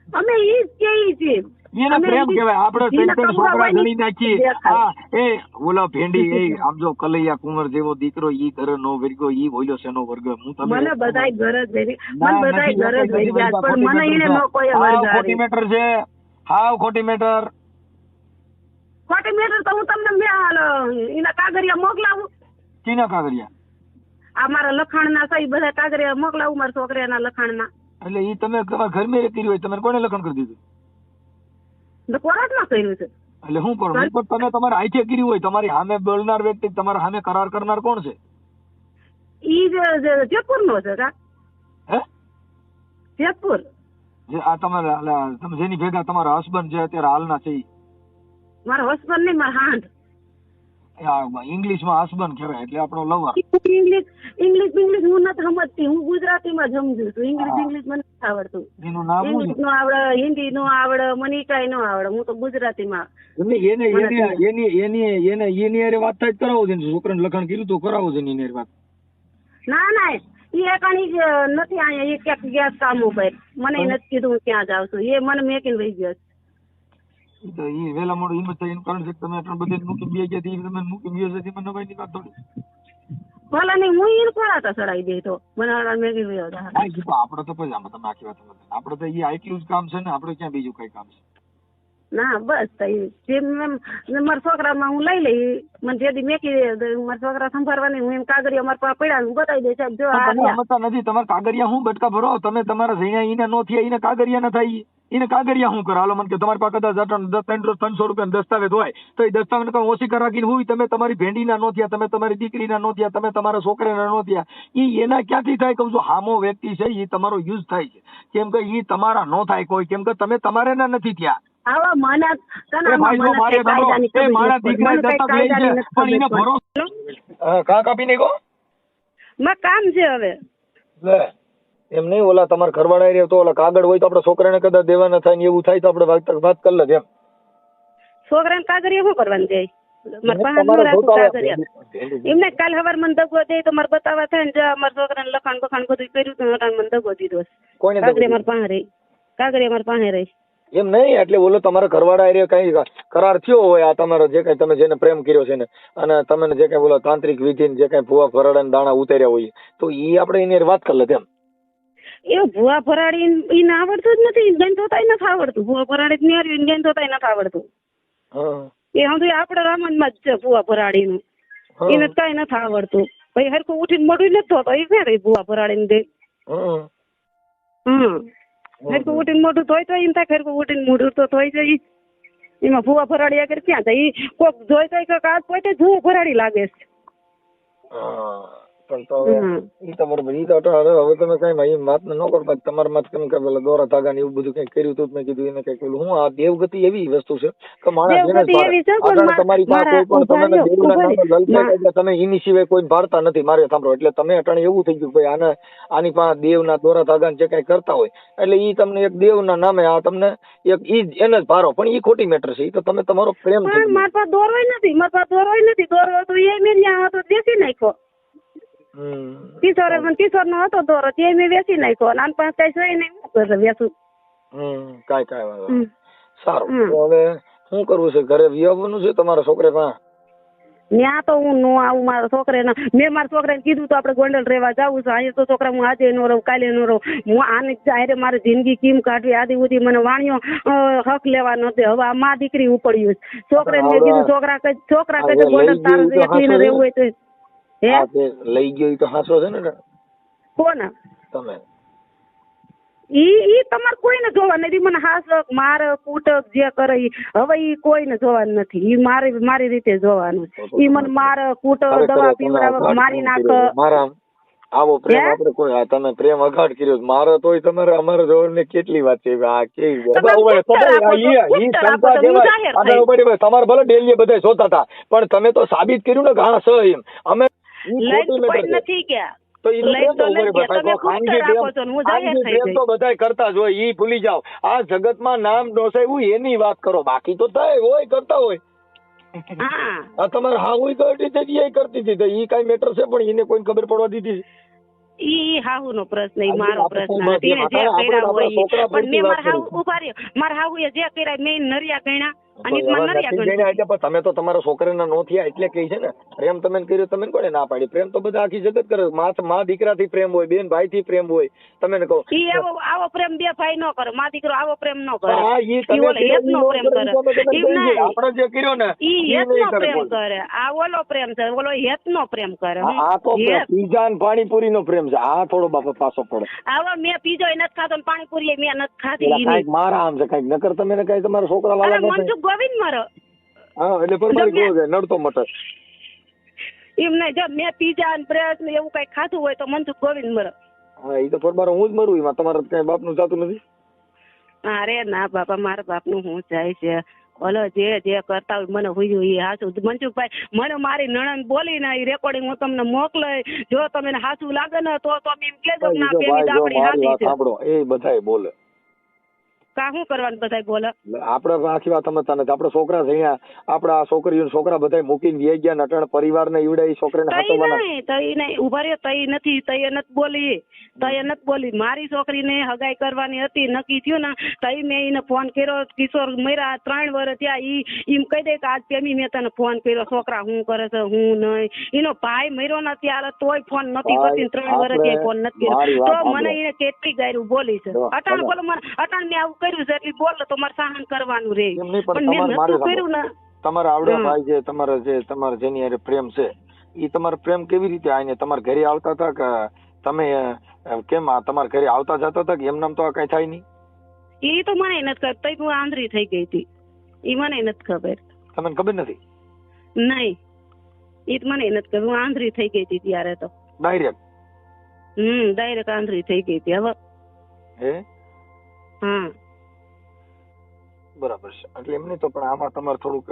અમે ઈ જ કહીએ છીએ. એને પ્રેમ કહેવાય. આપણે છોકરા ગણી નાખીએ. હા એ ઓલા ભેંડી એ આમ જો કલૈયા કુંવર જેવો દીકરો ઈ ઘર નો વર્ગો ઈ બોલ્યો છે નો વર્ગ. હું તમને મને બધાય ઘર જ ભરી, મને બધાય ઘર જ ભરી જાય પણ મને એને નો કોઈ વર્ગ. ખોટી મેટર છે. હાવ ખોટી મેટર. ખોટી મેટર તો હું તમને એના કાગળિયા મોકલાવું. કીના કાગળિયા? આ મારા લખાણના છે બધા કાગળિયા મોકલાવું મારા છોકરાના લખાણના. એટલે ઈ તમે તમારા ઘરમાં કર્યું હોય તમે કોને લખાણ કરી દીધું? કોર્ટમાં કર્યું છે. એટલે શું કરો? તમે તમારા હાથે કર્યું હોય, તમારી સામે બોલનાર વ્યક્તિ તમારા સામે કરાર કરનાર કોણ છે? ઈ જયપુર નો છે કા? હે જયપુર જે આ તમારા તમે જેની ભેગા તમારા હસબન્ડ જે અત્યારે હાલના છે મારા હસબન્ડ નહીં, મારા હાંડ. ઇંગ્લિશમાં હસબન્ડ કહેવાય એટલે આપણો લવર. ઇંગ્લિશ હું નથી સમજતી. હું ગુજરાતીમાં સમજુ છું. ઇંગ્લિશ મને નથી આવડતું. એનું નામ ઇંગ્લિશ નો આવડે, હિન્દી નો આવડે, મને કઈ નો આવડે. હું તો ગુજરાતીમાં. એને વાત થાય કરાવો છે. છોકરાને લખાણ કર્યું તો કરાવો છે એની વાત. ના એ કણી નથી અહીંયા. એ ક્યાંક ગયા કામ ઉપર. મને નથી કીધું હું ક્યાં જાઉં છું. એ મને મેકીને વહી ગયો. તો ઈ વેલા મોડું હિંમત થાય એનું કારણ છે કે તમે આટલું બધું મૂકી બે ગયા તમે મૂકી બે છે મને ભાઈ ની વાત થોડી. ભલા નહીં હું એને કોળાતા ચડાવી દે તો બનાવડા મેં કીધું આપડે તો પછી આમાં તમે આખી વાત સમજો. આપડે તો એ એટલું જ કામ છે ને, આપડે ક્યાં બીજું કઈ કામ છે? ના બસ જેમ મારા છોકરામાં હું લઈ લઈ મને જે દી મેકી મારા છોકરા સંભાળવાની હું એમ કાગળિયા મારા પાસે પડ્યા હું બતાવી દે સાહેબ જો આ તમે સમજતા નથી. તમારે કાગળિયા હું બટકા ભરો, તમે તમારા જઈને એને નો થયા એને કાગળિયા ન થાય, એને કાગળિયા હું કરો? હાલો મને કે તમારી પાસે કદાચ 300 રૂપિયા દસ્તાવેજ હોય તો એ દસ્તાવેજ કઈ ઓછી કર રાખીને હોય, તમે તમારી ભેંડીના નો થયા, તમે તમારી દીકરીના નો થયા, તમે તમારા છોકરાના નો થયા, એ એના ક્યાંથી થાય? કહું છું હામો વ્યક્તિ છે એ તમારો યુઝ થાય છે, કેમ કે એ તમારા નો થાય કોઈ, કેમ કે તમે તમારે ના નથી થયા. આવા માના કાપી નહીં કામ છે હવે એમ નહીં. ઓલા તમારા ઘરવાળા રહ્યો તો ઓલા કાગળ હોય તો આપડે છોકરાને કદાચ દેવાના થાય ને એવું થાય તો આપડે વાત કરી લે. એમ છોકરાને કાગળિયા શું કરવાનું જાય? એમને કાલ સવાર મને દગો દે તો મારે બતાવવા થાય ને મારા છોકરાને લખાણ બખાણ બધું કર્યું તો મને દગો દીધો. કાગળિયા મારા પાસે રહી, કાગળિયા મારા પાસે રહી. એમ નહીં, એટલે ઓલો તમારા ઘરવાળા એરિયા કઈ કરાર થયો હોય આ તમારો જે કઈ તમે જેને પ્રેમ કર્યો છે ને, અને તમે જે કઈ બોલો તાંત્રિક વિધિ જે કઈ ભૂવા ફરાડા દાણા ઉતાર્યા હોય તો એ આપણે એની વાત કરી લે. તેમ એ ભૂવા ફરાડી એને આવડતું જ નથી, ગણ થતા નથી આવડતું. ભૂવા ફરાડી ને આવ્યું ગણ થતા નથી આવડતું. એ હમ આપડે રામન માં જ છે ભૂવા ફરાડી નું, એને કઈ નથી આવડતું. ભાઈ હરખું ઉઠીને મોઢું નથી થતો એ ફેર ભૂવા ફરાડી ને દે. હરખું ઉઠીને મોઢું ધોઈ તો એમ થાય હરખું ઉઠીને મોઢું તો ધોઈ જાય. એમાં ભૂવા ફરાડી આગળ ક્યાં થાય? કોક જોઈ તો કાચ પોતે ભૂવા ફરાડી લાગે છે. પણ તો ઈ તો બરોબર. ઈ તો હવે તમે કઈ વાત ન કરો. તમારા માં કેમ કે પેલા દોરા ધાગા ને એવું બધું કઈ કર્યું હતું, મેં કીધું એને કઈ પેલું હું આ દેવગતિ એવી વસ્તુ છે કે તમારી પાસે કોઈ પણ તમે દેવના નામે લલચાય એટલે તમે એની સિવાય કોઈ ભારતા નથી. મારે સાંભળો, એટલે તમે અટાણે એવું થઈ ગયું ભાઈ આની પાસે દેવના દોરા ધાગા જે કઈ કરતા હોય એટલે ઈ તમને એક દેવના નામે આ તમને એક ઈ એને જ ભારો, પણ ઈ ખોટી મેટર છે. ઈ તો તમે તમારો પ્રેમ છે. મારા પાસે દોરવાય નથી, મારા પાસે દોરવાય નથી. દોરવો તો એ મેં ત્યાં હતો દેખી નાખ્યો. કિશોર નો હતો દોરો તે મેં વેચી નાખ્યો. નાન પાસે કઈ જોઈ નહીં વેચું. કાંઈ વાંધો સારું. હવે શું કરવું છે? ઘરે વિયાવવાનું છે તમારા છોકરા પાસે? ત્યાં તો હું નો આવું. મારા છોકરાને મેં મારા છોકરાને કીધું તો આપણે ગોંડલ રહેવા જવું છે. અહીંયા તો છોકરા હું આજે નો રહું, કાલે નો રહું. હું આને જાહેર મારી જિંદગી કેમ કાઢવી? આદિ સુધી મને વાણીઓ હક લેવા નથી. હવે આ મા દીકરી ઉપડ્યું. છોકરાને મેં કીધું છોકરા કહે ગોંડલ તારું એકલીને રહેવું હોય તો લઈ ગયો તો હાસો છે ને? કોણ તમે? ઈ તમારે કોઈને જોવા નથી. મને હાસક માર કૂટક જે કરે હવે ઈ કોઈને જોવાનું નથી. ઈ મારી રીતે જોવાનું. ઈ મને માર કૂટક દવા પીવડાવે મારી નાખ. આવો પ્રેમ આપડે કોઈ તમે પ્રેમ અઘાટ કર્યો મારો તોય તમારે અમારે જોડે કેટલી વાત છે. આ કેવી તમારે ભલે ડેલી બધા જોતા હતા પણ તમે તો સાબિત કર્યું ને ઘણા સહ એમ અમે નથી ગયા. તો બધા કરતા જ હોય, ઈ ભૂલી જાવ. આ જગતમાં નામ ડોસાયું એની વાત કરો, બાકી તો થાય હોય કરતા હોય. આ તમારે હા હોય કરતી હતી ઈ કઈ મેટર છે પણ એને કોઈ ખબર પડવા દીધી? ઈ હાહુ નો પ્રશ્ન, મારો પ્રશ્ન નથી. મારા હાહુ એ જે કર્યા મેં નરિયા ગણ્યા. તમે તો તમારા છોકરાના નો થયા એટલે કઈ છે ને પ્રેમ તમે કર્યો, તમે કોને ના પાડી? પ્રેમ તો બધા આખી જગત કરે. મા દીકરા થી પ્રેમ હોય, બેન ભાઈ થી પ્રેમ હોય. તમે કહો આવો પ્રેમ બે ભાઈ નો કરે, મા દીકરો આવો પ્રેમ નો કરે. આપણે જે કર્યો ને પ્રેમ કરે. આ ઓલો પ્રેમ છે, ઓલો હેત નો પ્રેમ કરે. આ તો પીઝા ને પાણીપુરી નો પ્રેમ છે. આ થોડો બાપા પાછો પડે. આવા મેં પીઝો નથી ખાતો, પાણીપુરી મેં નથી ખાધી. મારા આમ છે કઈક નકર તમે કઈ તમારા છોકરા વાળા ગોવિંદ મારો એટલે નડતો મટર એમ નહીં. જો મેં પીઝા અને બ્રેડ ને એવું કઈ ખાધું હોય તો મનસુખ ગોવિંદ મરો. હા એ તો ફરબાર હું જ મરું. એમાં તમારે કઈ બાપ નું જાતું નથી? અરે ના બાપા, મારા બાપ નું હું જાય છે. ઓલો જે કરતા હોય મને હુયું એ હાસું. મનસુખભાઈ મને મારી નણંદ બોલી ને એ રેકોર્ડિંગ હું તમને મોકલે. જો તમને હાસું લાગે ને તો તમે એમ કેજો ના પેલી આપણી હાથી છે. સાંભળો એ બધાય બોલે કા શું કરવાનું બધા બોલે? આપડે આખી વાત સમજતા નથી. આપડે છોકરા છે અહીંયા, આપડા છોકરીઓ છોકરા બધા મૂકીને વ્યાઈ ગયા, નટણ પરિવાર ને ઈવડે ઈ છોકરીને તઈ નહીં ઉભા રહ્યો, તઈ નથી, તઈ નથી બોલી. મારી છોકરીને હગાઈ કરવાની હતી, નક્કી થયું ને, તઈ મેં એને ફોન કર્યો. કિશોર મર્યા 3 વર્ષ થયા, ઈમ કહી દે કે આજ પેમી મેં તને ફોન કર્યો, છોકરા હું કરે છે હું નહીં. એનો ભાઈ મર્યો ને ત્યારે તોય ફોન નથી કરતી, 3 વર્ષ થયા ફોન નથી કર્યો. તો મને એને કેટલી ગાયરું બોલી છે. અટાણ બોલો મને, અટાણ મેં આવું કર્યું છે એટલે બોલ તો મારે સહન કરવાનું રે. પણ મેં નતું કર્યું ને. તમારા આવડે ભાઈ છે, તમારા જેની હારે પ્રેમ છે, ઈ તમારો પ્રેમ કેવી રીતે આઈને તમારા ઘરે આવતા હતા કે તમે કેમ તમારા ઘરે આવતા જતા હતા કે એમ નામ તો કઈ થાય નહીં? ઈ તો મને નથી ખબર. તઈ હું આંધળી થઈ ગઈ હતી, ઈ મને નથી ખબર. તમને ખબર નથી? નહીં, ઈ તો મને નથી ખબર. હું આંધળી થઈ ગઈ હતી ત્યારે તો ડાયરેક્ટ આંધળી થઈ ગઈ હતી. હવે હા બરાબર છે. એટલે એમની તો પણ આમાં તમારે થોડુંક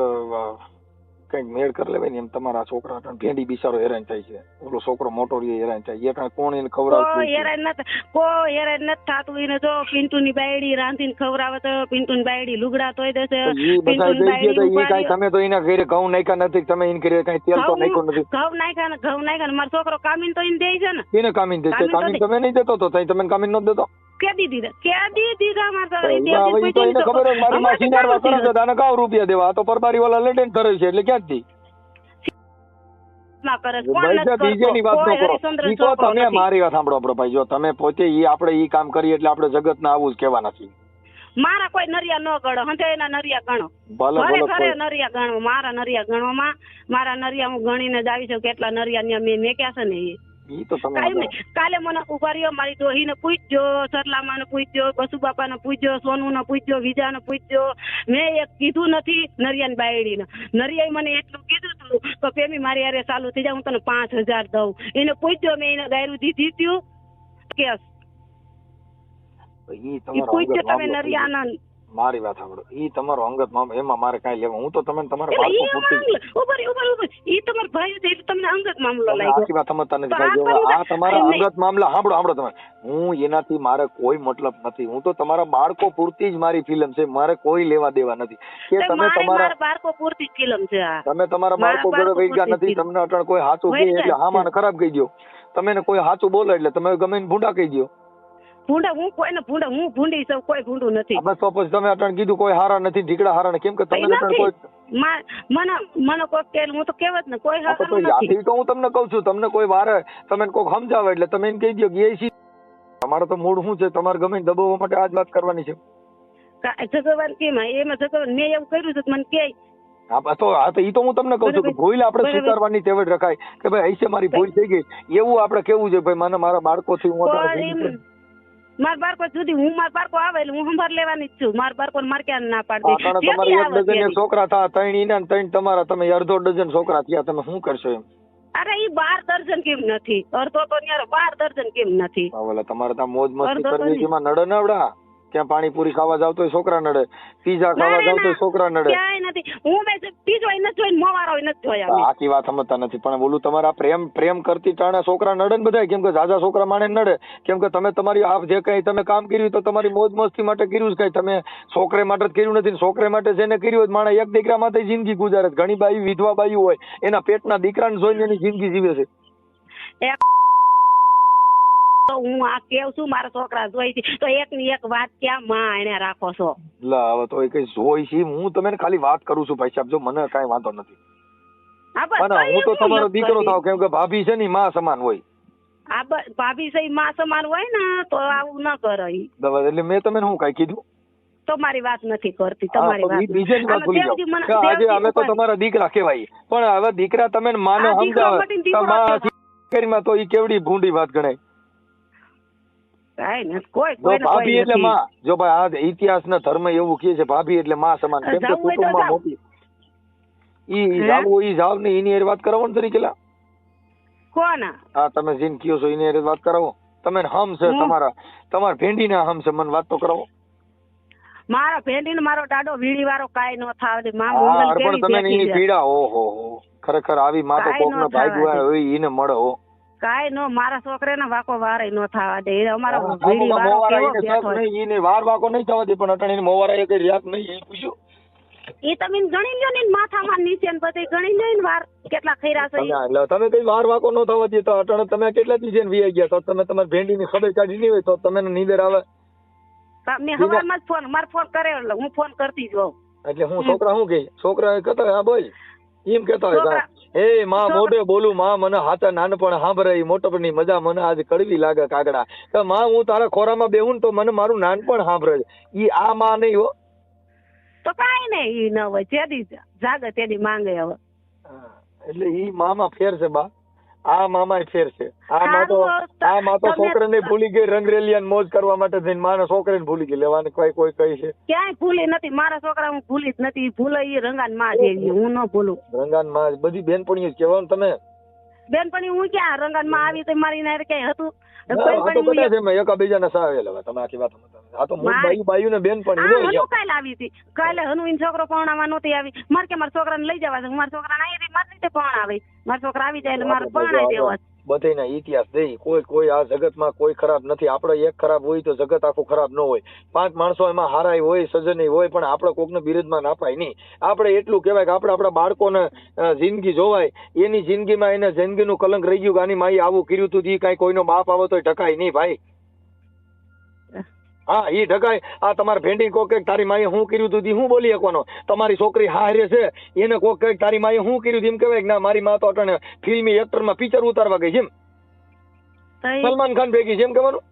કઈક મેળ કરી લેવાય ને. એમ તમારા છોકરા ભેંડી બિચારો હેરાન થાય છે, ઓલો છોકરો મોટો હેરાન થાય. એ કોણ એને ખવડાવતું? હેરાન નથી થતું. એને જો પિન્ટુ ની બાયડી રાંધીને ખવડાવે તો પિન્ટુ ની બાયડી લુગડા ધોઈ દેશે. તમે તો એના ઘરે ઘઉં નાખ્યા નથી, તમે એને ઘરે કઈ તેલ તો નાખ્યું નથી. ઘઉં નાખ્યા ને મારો છોકરો કામીન તો એને દે છે ને. એને કામીન દે છે? કામીન તમે નહીં દેતો તો તમે કામીન નથી દેતો? રૂપિયા દેવા તો પરબારી વાળા લેડે કરે છે એટલે ક્યાં જ તમે મારી વાત સાંભળો આપડે ભાઈ. જો તમે પોતે આપડે ઈ કામ કરીએ એટલે આપડે જગત ને આવું જ કેવા નથી. મારા કોઈ નરિયા ન ગણો, હંતે એના નરિયા ગણો, ભલે નરિયા ગણો. મારા નરિયા ગણવામાં મારા નરિયા હું ગણીને જ આવી છું. કેટલા નરિયા મેં મેક્યા છે ને એ કાલે મને ઉભા રહ્યો, મારી ડોહી ને પૂછજો, સરલામા ને પૂછજો, બસુબાપા ને પૂછજો, સોનુ ને પૂછજો, વિજા ને પૂછજો. મેં એક કીધું નથી નરિયા બાયડી ને. નરિયા મને એટલું કીધું તું તો પેમી મારી હારે ચાલુ થઈ જાય, હું તને 5000 દઉં. એને પૂછજો, મેં એને ગાયરું દીધી ત્યું કેસ. પૂછજો તમે નરિયા. મારી વાત સાંભળો, ઈ તમારો અંગત મામલો, એમાં મારે કઈ લેવા. હું તો તમે તમારા બાળકો પૂરતી ઈ તમારો ભાઈ છે એટલે તમને અંગત મામલો લાગ્યો. આખી વાત સમજતા નથી ભાઈ. આ તમારા અંગત મામલા સાંભળો તમે. હું એનાથી મારે કોઈ મતલબ નથી. હું તો તમારા બાળકો પૂરતી જ મારી ફિલ્મ છે, મારે કોઈ લેવા દેવા નથી. કે તમે તમારા બાળકો પૂરતી ફિલ્મ છે. તમે તમારા બાળકો ઘરે વહી ગયા નથી. તમને અટણ કોઈ હાચું કહે એટલે હામાને ખરાબ કહી દો. તમે કોઈ હાચું બોલો એટલે તમે ગમે ભૂંડા કહી દો. ભૂંડા હું કોઈને ભૂંડા હું ભૂંડી છું, કોઈ ભૂંડું નથી. બસ તો પછી તમે અટણ કીધું કોઈ હારા નથી, ઢીકડા હારા કેમ કે તમે કોઈ મને કોઈ કે હું તો કહેવત ને કોઈ હારા નથી. તો હું તમને કહું છું, તમને કોઈ વારે તમે કોઈ સમજાવે એટલે તમે એને કહી દો કે એ તમારે તો મૂળ શું છે, તમારે ગમે દબાવવા માટે આજ વાત કરવાની છે. જગવાન કેમ એમાં જગવાન મેં એવું કર્યું છે મને કે ઈ તો હું તમને કહું છું કે ભૂલ આપણે સ્વીકારવાની ટેવ રખાય કે ભાઈ અહીંથી મારી ભૂલ થઈ ગઈ. એવું આપણે કેવું છે ભાઈ મને મારા બાળકો થી મારા બાળકો સુધી હું મારા બાળકો આવે એટલે હું સંભાળ લેવાની જ છું. મારા બાળકો મારે ક્યાં ના પાડતી. તમારે 1 ડઝન છોકરા થયા, 3 ઈના ને 3 તમારા, તમે અડધો ડઝન છોકરા થયા, તમે શું કરશો એમ? અરે ઈ 12 દર્જન કેમ નથી? અડધો તો 12 દર્જન કેમ નથી? તમારે ત્યાં મોજ મસ્તી કરવી એમાં નડે નવડા. ત્યાં પાણીપુરી ખાવા જાવ તો છોકરા નડે, પીઝા ખાવા જાવ તો છોકરા નડે. ક્યાંય નથી. હું પીઝો નથી જોઈને મોવારો નથી જોયા. આખી વાત સમજતા નથી. પણ બોલું તમારા પ્રેમ કરતી ટાણે છોકરા નડે ને બધા. કેમ કે જાજા છોકરા માણે નડે. કેમ કે તમે તમારી આ જે કઈ તમે કામ કર્યું તો તમારી મોજ મસ્તી માટે કર્યું કઈ, તમે છોકરે માટે જ કર્યું નથી. છોકરે માટે જેને કર્યું માણે એક દીકરા માટે જિંદગી ગુજારે. ઘણી બાઈ વિધવા બાઈ હોય એના પેટના દીકરાને જોઈને એની જિંદગી જીવે છે. તો હું આ કેવું છું મારા છોકરા જોઈ છે તો એક ની એક વાત ક્યાં માં એને રાખો છો? હવે તો એ કઈ જોઈ છે, હું તમને ખાલી વાત કરું છું ભાઈ સાહેબ. જો મને કઈ વાંધો નથી. હું તો તમારો દીકરો થાવ. કેમ કે ભાભી છે ને માં સમાન હોય. ભાભી છે માં સમાન હોય ને તો આવું ન કરે. એટલે મેં તમને શું કઈ કીધું? તો મારી વાત નથી કરતી. તમારી વાત બીજાની વાત ભૂલી જાઓ. આજે અમે તો તમારા દીકરા કહેવાય, પણ હવે દીકરા તમે માને સમજાવે માં તો ઈ કેવડી ભૂંડી વાત ગણાય. ભાભી એટલે માં. જો ભાઈ આ ઇતિહાસ ના ધર્મ એવું કહે છે ભાભી એટલે માં સમાન. કેમ કે કુટુંબમાં મોટી ઈ જાવ ને એની વાત કરાવો ને તરીકે કોણ? હા તમે જીન કયો છો એની વાત કરાવો. તમે હમ છે તમારા ભેંડી ના હમ છે, મને વાત તો કરાવો. મારા ભેંડી ને મારો દાડો વીડી વાળો કાઈ નો થાય. પણ તમે એની પીડા ઓહો ખરેખર આવી માં તો કોક નો ભાગ્ય હોય એને મળે હો. કાંઈ નો મારા છોકરાને વાકો વારે નો થવા દે. અમારો વીડી વાળો કેવો બેઠો છે. ઈને વાર વાકો નહીં થવા દે, પણ અટાણે મોવારા એ કઈ રિયાક નહીં એ પૂછ્યું. એ તમે ગણી લ્યો ને માથામાં નીચે ને બધે ગણી લ્યો ને વાર કેટલા ખૈરા છે. એટલે તમે કઈ વાર વાકો ન થવા દે તો અટાણે તમે કેટલા દી છે વી ગયા તો તમે તમારી ભેંડી ની ખબર કાઢી નહીં હોય તો તમે નીંદર આવે. મેં હવારમાં જ ફોન મારે ફોન કર્યો એટલે હું ફોન કરતી જ હોઉં. એટલે હું છોકરા શું કે છોકરા કહેતા હા બોલ એમ કેતા હોય એ માં મોઢે બોલું માં મને હાથા નાનપણ સાંભળે મોટપણની મજા મને આજ કડવી લાગે કાગડા કે માં હું તારા ખોરામાં બેહું તો મને મારું નાનપણ સાંભળે ઈ આ માં નહીં હો. તો કાંઈ નહીં ઈ ન હોય જેદી જાગે તેદી માંગે. હવે એટલે ઈ મામા ફેર છે બા, આ મામા ફેર છે. આ માં તો છોકરાને ભૂલી ગઈ રંગરેલિયા મોજ કરવા માટે થઈને મારા છોકરાને ભૂલી ગઈ લેવાની કોઈ કહી છે. ક્યાંય ભૂલી નથી મારા છોકરા, હું ભૂલી જ નથી. ભૂલે ઈ રંગાન માં જેવી, હું ન ભૂલું. રંગાન માં બધી બેનપણીઓ જ કહેવાનું તમે. બેનપણી હું ક્યાં રંગાન માં આવી તો મારી નારે ક્યાંય હતું. એકાબીજાને સાવેલા તમે આખી વાત આ તો બાયુ ને બેનપણી કાલે આવી હતી. કાલે હનુ છોકરો પરણાવવા નહોતી આવી. મારે કે મારા છોકરાને લઈ જવા છે. મારા છોકરા અહીં મારી રીતે પરણાવે. મારા છોકરા આવી જાય એટલે મારે પરણાવી દેવા. બધાના ઇતિહાસ દઈ કોઈ આ જગતમાં કોઈ ખરાબ નથી. આપણે એક ખરાબ હોય તો જગત આખું ખરાબ ન હોય. 5 માણસો એમાં હારાય હોય સજ્જન હોય, પણ આપણે કોકને બિરુદમાં નાપાય નહીં. આપણે એટલું કહેવાય કે આપણે આપણા બાળકોને જિંદગી જોવાય, એની જિંદગીમાં એને જિંદગીનું કલંક રહી ગયું કે આની માઈ આવું કર્યું હતું એ કાંઈ કોઈનો બાપ આવે તો ઢકાય નહીં ભાઈ. હા ઈ ઢકાય. આ તમારે ભેંડી કોક કઈક તારી માએ શું કર્યું હતું હું બોલી શકવાનો. તમારી છોકરી હારે છે એને કોક કઈક તારી માએ શું કર્યું એમ કહેવાય કે ના મારી માં તો અટાણે ફિલ્મી એક્ટરમાં પિક્ચર ઉતારવા ગઈ જેમ સલમાન ખાન ભેગી જેમ કહેવાનું.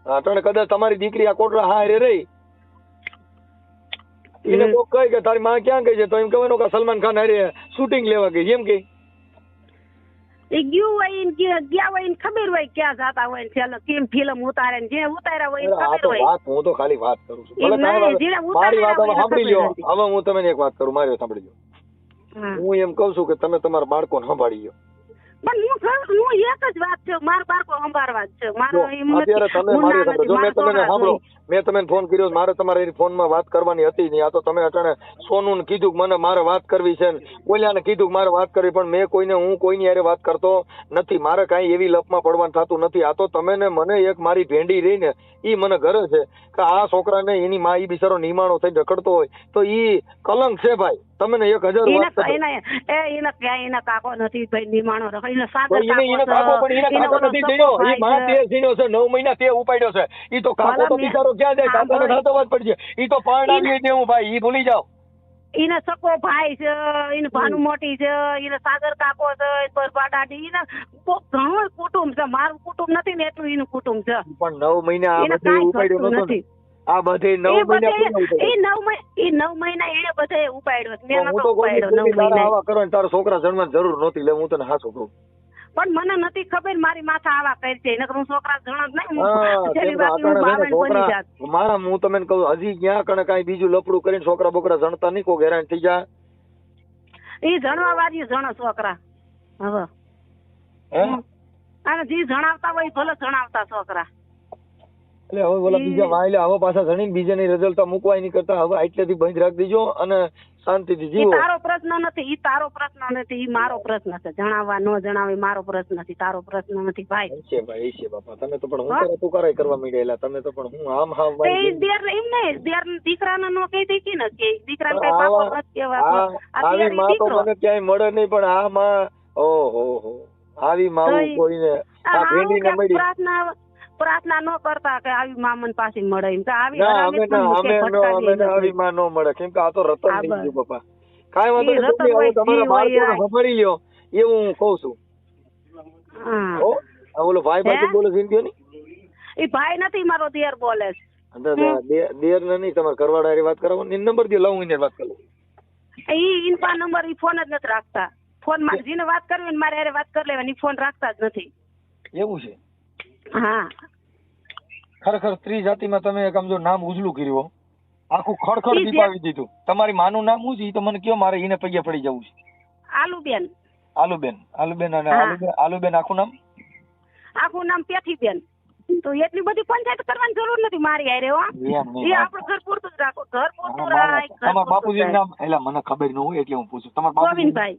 અટાણે કદાચ તમારી દીકરી આ કોટડા હારે રહી એને કોક કહે કે તારી માં ક્યાં ગઈ છે તો એમ કહેવાનું કે સલમાન ખાન હારે શૂટિંગ લેવા ગઈ જેમ કે ગયું હોય ગયા હોય ખબર હોય ક્યાં જતા હોય ચાલો કેમ ફિલ્મ ઉતારે જે ઉતાર્યા હોય ખબર હોય. હું તો ખાલી વાત કરું છું. મારી વાત સાંભળી લ્યો. હવે હું તમને એક વાત કરું, મારી સાંભળી લો. હું એમ કઉ છું કે તમે તમારા બાળકોને સંભાળી લો. પણ હું એક જ વાત છે, મારા બાળકો સંભાળવા જ છે. અત્યારે તમે મારી સાંભળો, મેં તમને સાંભળો મેં તમને ફોન કર્યો, મારે તમારી ફોનમાં વાત કરવાની હતી નહીં. આ તો તમે અટાણે સોનું કીધું મને મારે વાત કરવી છે ને બોલ્યાને કીધું મારે વાત કરવી, પણ મેં હું કોઈની હારે વાત કરતો નથી. મારે કાંઈ એવી લપમાં પડવાનું થતું નથી. આ તો તમે ને મને એક મારી ભેંડી રહી ને ઈ મને ઘરે છે કે આ છોકરાને એની માં ઈ બિચારો નિમાણો થઈ રખડતો હોય તો ઈ કલંક છે ભાઈ. તમે 1000 એના કાકો નથી ભાઈ નિમાણો રખડી. 9 મહિના તે ઉપાડ્યો છે. ઈ તો કાકો તો બિચારો ક્યાં જાય? કાકાને સાચવવા જ પડશે. ઈ તો પરણાવી દેવું ભાઈ, ઈ ભૂલી જાઓ. એને સકો ભાઈ છે, એને ભાનુ મોટી છે, એને સાગર કાકો છે, પરબા દાદી, એને ઘણું કુટુંબ છે. મારું કુટુંબ નથી ને એટલું એનું કુટુંબ છે. પણ 9 મહિના આ બધું ઉપાડ્યો નથી. આ બધે 9 મહિના એ 9 મહિના એને બધે ઉપાડ્યો. મેં નતો ઉપાડ્યો 9 મહિના. આવા કરો ને તારા છોકરા જન્મવાની જરૂર નહોતી. લે હું તને હાચું કહું, પણ મને નથી ખબર મારી માથા આવા કરી છે. નકર હું છોકરા જણ નહીં. મારા હું તમને કહું હજી ક્યાં કણે કાંઈ બીજું લપડું કરીને છોકરા બોકરા જણતા નહીં, કોઈ હેરાન થઈ જાય. એ જણવા વાળી જણો છોકરા. હવે અને જે જણાવતા હોય ભલે જણાવતા છોકરા. એટલે હવે બોલા બીજા વાયલા હવે પાછા જણીને બીજાની રજલતા મૂકવાય નહીં કરતા. હવે એટલેથી બંધ રાખી દેજો અને શાંતિથી જીવો. તારો પ્રશ્ન નથી, ઈ તારો પ્રશ્ન નથી, ઈ મારો પ્રશ્ન છે. જણાવવા ન જણાવે મારો પ્રશ્ન નથી, તારો પ્રશ્ન નથી ભાઈ. છે ભાઈ છે બાપા. તમે તો પણ હું તું કરાય કરવા માંડેલા. તમે તો પણ હું આમ હાવ એ દેર એમ ને દેર દીકરાને નો કહી દે કે ન કે દીકરાને કઈ પાકો નથી કહેવા. આવી માં તો મને ક્યાંય મળે નહીં, પણ આ માં ઓહો હો આવી માં કોઈને આ ભેંડીને મળી પ્રાર્થના ન કરતા કે આવી મામન પાસે મળે એમ કે આવી આવી માં ન મળે. કેમ કે આ તો રતન થઈ ગયું બાપા. કાંઈ વાંધો નહીં, તમારા બાળકોને સંભાળી લ્યો એવું હું કઉ છું. ઓલો ભાઈ બાજુ બોલે છે ને એ ભાઈ નથી, મારો દેર બોલે છે. દેર ને નહીં, તમારે ઘરવાળા હારે વાત કરાવો. નંબર દે લાવું એને વાત કરું. ઈ ઇનપા નંબર ઈ ફોન જ નથી રાખતા. ફોન માં જેને વાત કરવી ને મારે હારે વાત કરી લેવાની, ફોન રાખતા જ નથી. એવું છે? હા ખરેખર સ્ત્રી જાતિમાં તમે એક આમ જો નામ ઉજળું કર્યું, આખું ખડખડ દીપાવી દીધું. તમારી માનું નામ શું છે એ તો મને કયો, મારે એને પગે પડી જવું છે. આલુબેન. આલુબેન અને આલુબેન આખું નામ? આખું નામ પેઠીબેન. તો એટલી બધી પંચાયત કરવાની જરૂર નથી મારી હારે. એ આપણું ઘર પૂરતું જ રાખો, ઘર પૂરતું રાખ. તમારા બાપુજી નામ એટલે મને ખબર ન હોય એટલે હું પૂછું. તમારા બાપુ ગોવિંદભાઈ.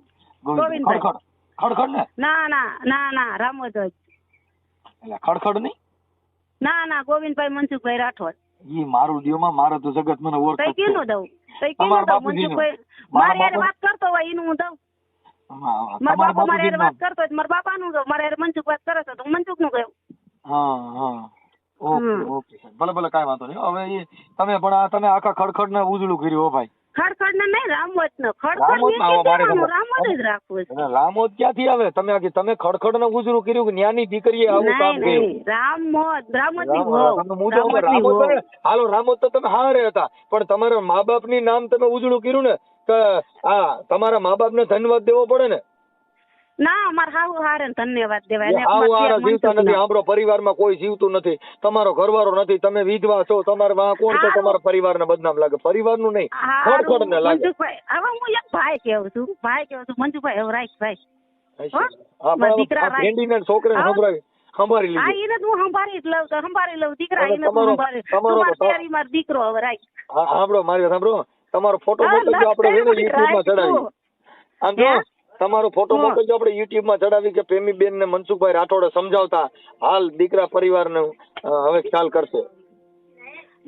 ખડખડ ને ના ના ના ના રામોદ જ. એટલે ખડખડ નહીં. ના ના ગોવિંદભાઈ મનસુખભાઈ રાઠોડ. ઈ મારું દિયોમાં મારે તો જગત મને ઓળખે તઈ જ છે. કેનું દઉં તઈ તમારા કેનું દઉં બાપુજીનું. મનસુખભાઈ મારા મારી હારે બાપુ- વાત કરતો હોય એનું હું દઉં. હા, મારા તમારા બાપુ મારી હારે બાપુજીનું વાત કરતો હોય તો મારા બાપાનું દઉં. મારી હારે મનસુખ વાત કરે છે તો મનસુખ નું કહ્યું. હા હા ઓકે હમ. ઓકે સાહેબ. ભલે ભલે કાંઈ વાંધો નહીં. હવે ઈ તમે પણ આ તમે આખા ખડખડ ને ઉજળું કર્યું હો ભાઈ. ખડખડ ને નહીં રામવત ને ખડખડ રામોદમાં આવો મારે મેં ખબર. રામવત જ રાખવું છે. એટલે લામોદ ક્યાંથી આવે? તમે ખડખડ ને ઉજળું કર્યું કે ન્યાની દીકરીએ આવું કામ નહીં કર્યું? નહીં રામોદ ની રામ- વહુ તમે હું તો કહું, રામોદની રામોદ વહુ. ને, હાલો રામોદ તો તમે હારે હતા પણ તમારા મા બાપ ની નામ તમે ઉજળું કર્યું ને કે તમારા મા બાપ ને ધન્યવાદ દેવો પડે ને. ના અમાર હાવ હારે ને ધન્યવાદ દેવાય ને આવું અમાર હારા જીવતા મનસુખ નથી. ના. આપણો પરિવારમાં કોઈ જીવતું નથી. તમારો ઘરવાળો નથી. તમે વિધવા છો. તમારે વાં કોણ છે? હારું. તમારા પરિવારને બદનામ લાગે. પરિવારનું નહીં, હારું, ખડખડ ને લાગે. મનસુખભાઈ હવે હું એક ભાઈ કેવું છું મનસુખભાઈ હવે રાખ ભાઈ. હો? હા, મારા પણ દીકરા આ ભેંડીના છોકરાને હા. સંભાળી હા લીધી. એને હું સંભાળી લઉં દીકરા હવે એને તું તમારો- સંભાળી તમારો તું મારી તો- પ્યારી મારો દીકરો હવે રાખ. હા, સાંભળો મારી વાત સાંભળો. તમારો ફોટો હા, મોકલજો, આપણે છે ને લક્ષ YouTube માં ચડાવી. રાખ. આમ જો હે? તમારો ફોટો હા. મોકલજો, આપણે YouTube માં ચડાવી કે પ્રેમીબેન ને મનસુખભાઈ રાઠોડે સમજાવતા હાલ દીકરા પરિવારને હવે ખ્યાલ કરશે.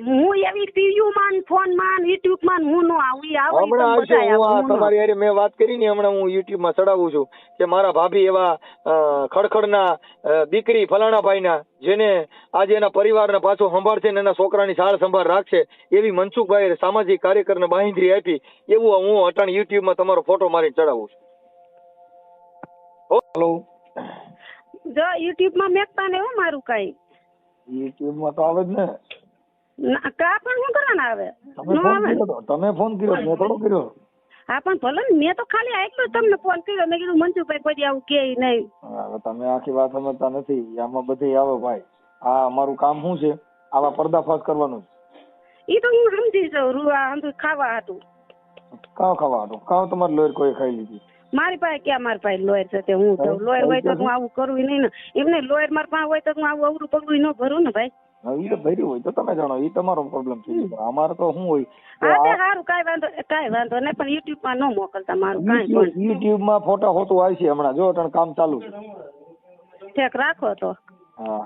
હું એવી ટીવી માં ફોન માં યુટ્યુબ માં હું નો આવું ઈ આવે ઈ હમણાં તો આવશે. બધાય હું આવે, આ હું નો. તમારી હારે મેં વાત કરી ને હમણાં હું YouTube માં ચડાવું છું કે મારા ભાભી એવા ખડખડના દીકરી ફલાણા ભાઈના જેને આજે એના પરિવારને પાછો સંભાળશે ને એના છોકરાની સાર સંભાળ રાખશે એવી મનસુખભાઈ સામાજિક કાર્યકરને બાંહેધરી આપી. એવું હું અટાણ YouTube માં તમારો ફોટો મારી ચડાવું છું. હેલો, જો યુટ્યુબ માં મેકતા ને એવું મારું કઈ YouTube માં તો આવે જ ને. કા પણ શું કરવાના આવે તમે નો ફોન આવે. કર્યો તો. તમે ફોન કર્યો, મેં થોડો કર્યો. હા પણ ભલે ને મેં તો ખાલી આટલું જ તમને ફોન કર્યો મેં કીધું મનસુખભાઈ કોઈ દી આવું કે નહીં. હવે તમે આખી વાત સમજતા નથી. આમાં બધી આવે ભાઈ. આ અમારું કામ શું છે? આવા પર્દાફાશ કરવાનું. ઈ તો હું સમજી જાઉં રૂવા હંધું ખાવા હતું. કાવ ખાવા હતું? કાવ તમારે લોહી કોઈ ખાઈ લીધી? મારી પાસે ક્યાં મારી પાસે લોયર છે તે હું જાઉં લોયર હોય તો હું આવું કરું નહીં ને એમને લોયર મારી પાસે હોય તો હું આવું અવરું પગલું ન ભરું ને ભાઈ. હવે ઈ તો ભર્યું હોય તો તમે જાણો, ઈ તમારો પ્રોબ્લેમ છે. અમારે તો શું હોય હા તે સારું કાંઈ વાંધો નહીં પણ યુટ્યુબ માં ન મોકલતા મારું કાંઈ પણ. યુટ્યુબ માં ફોટા હોતું આવશે હમણાં. જો અટાણે કામ ચાલુ છે. ઠેક રાખો તો. હા.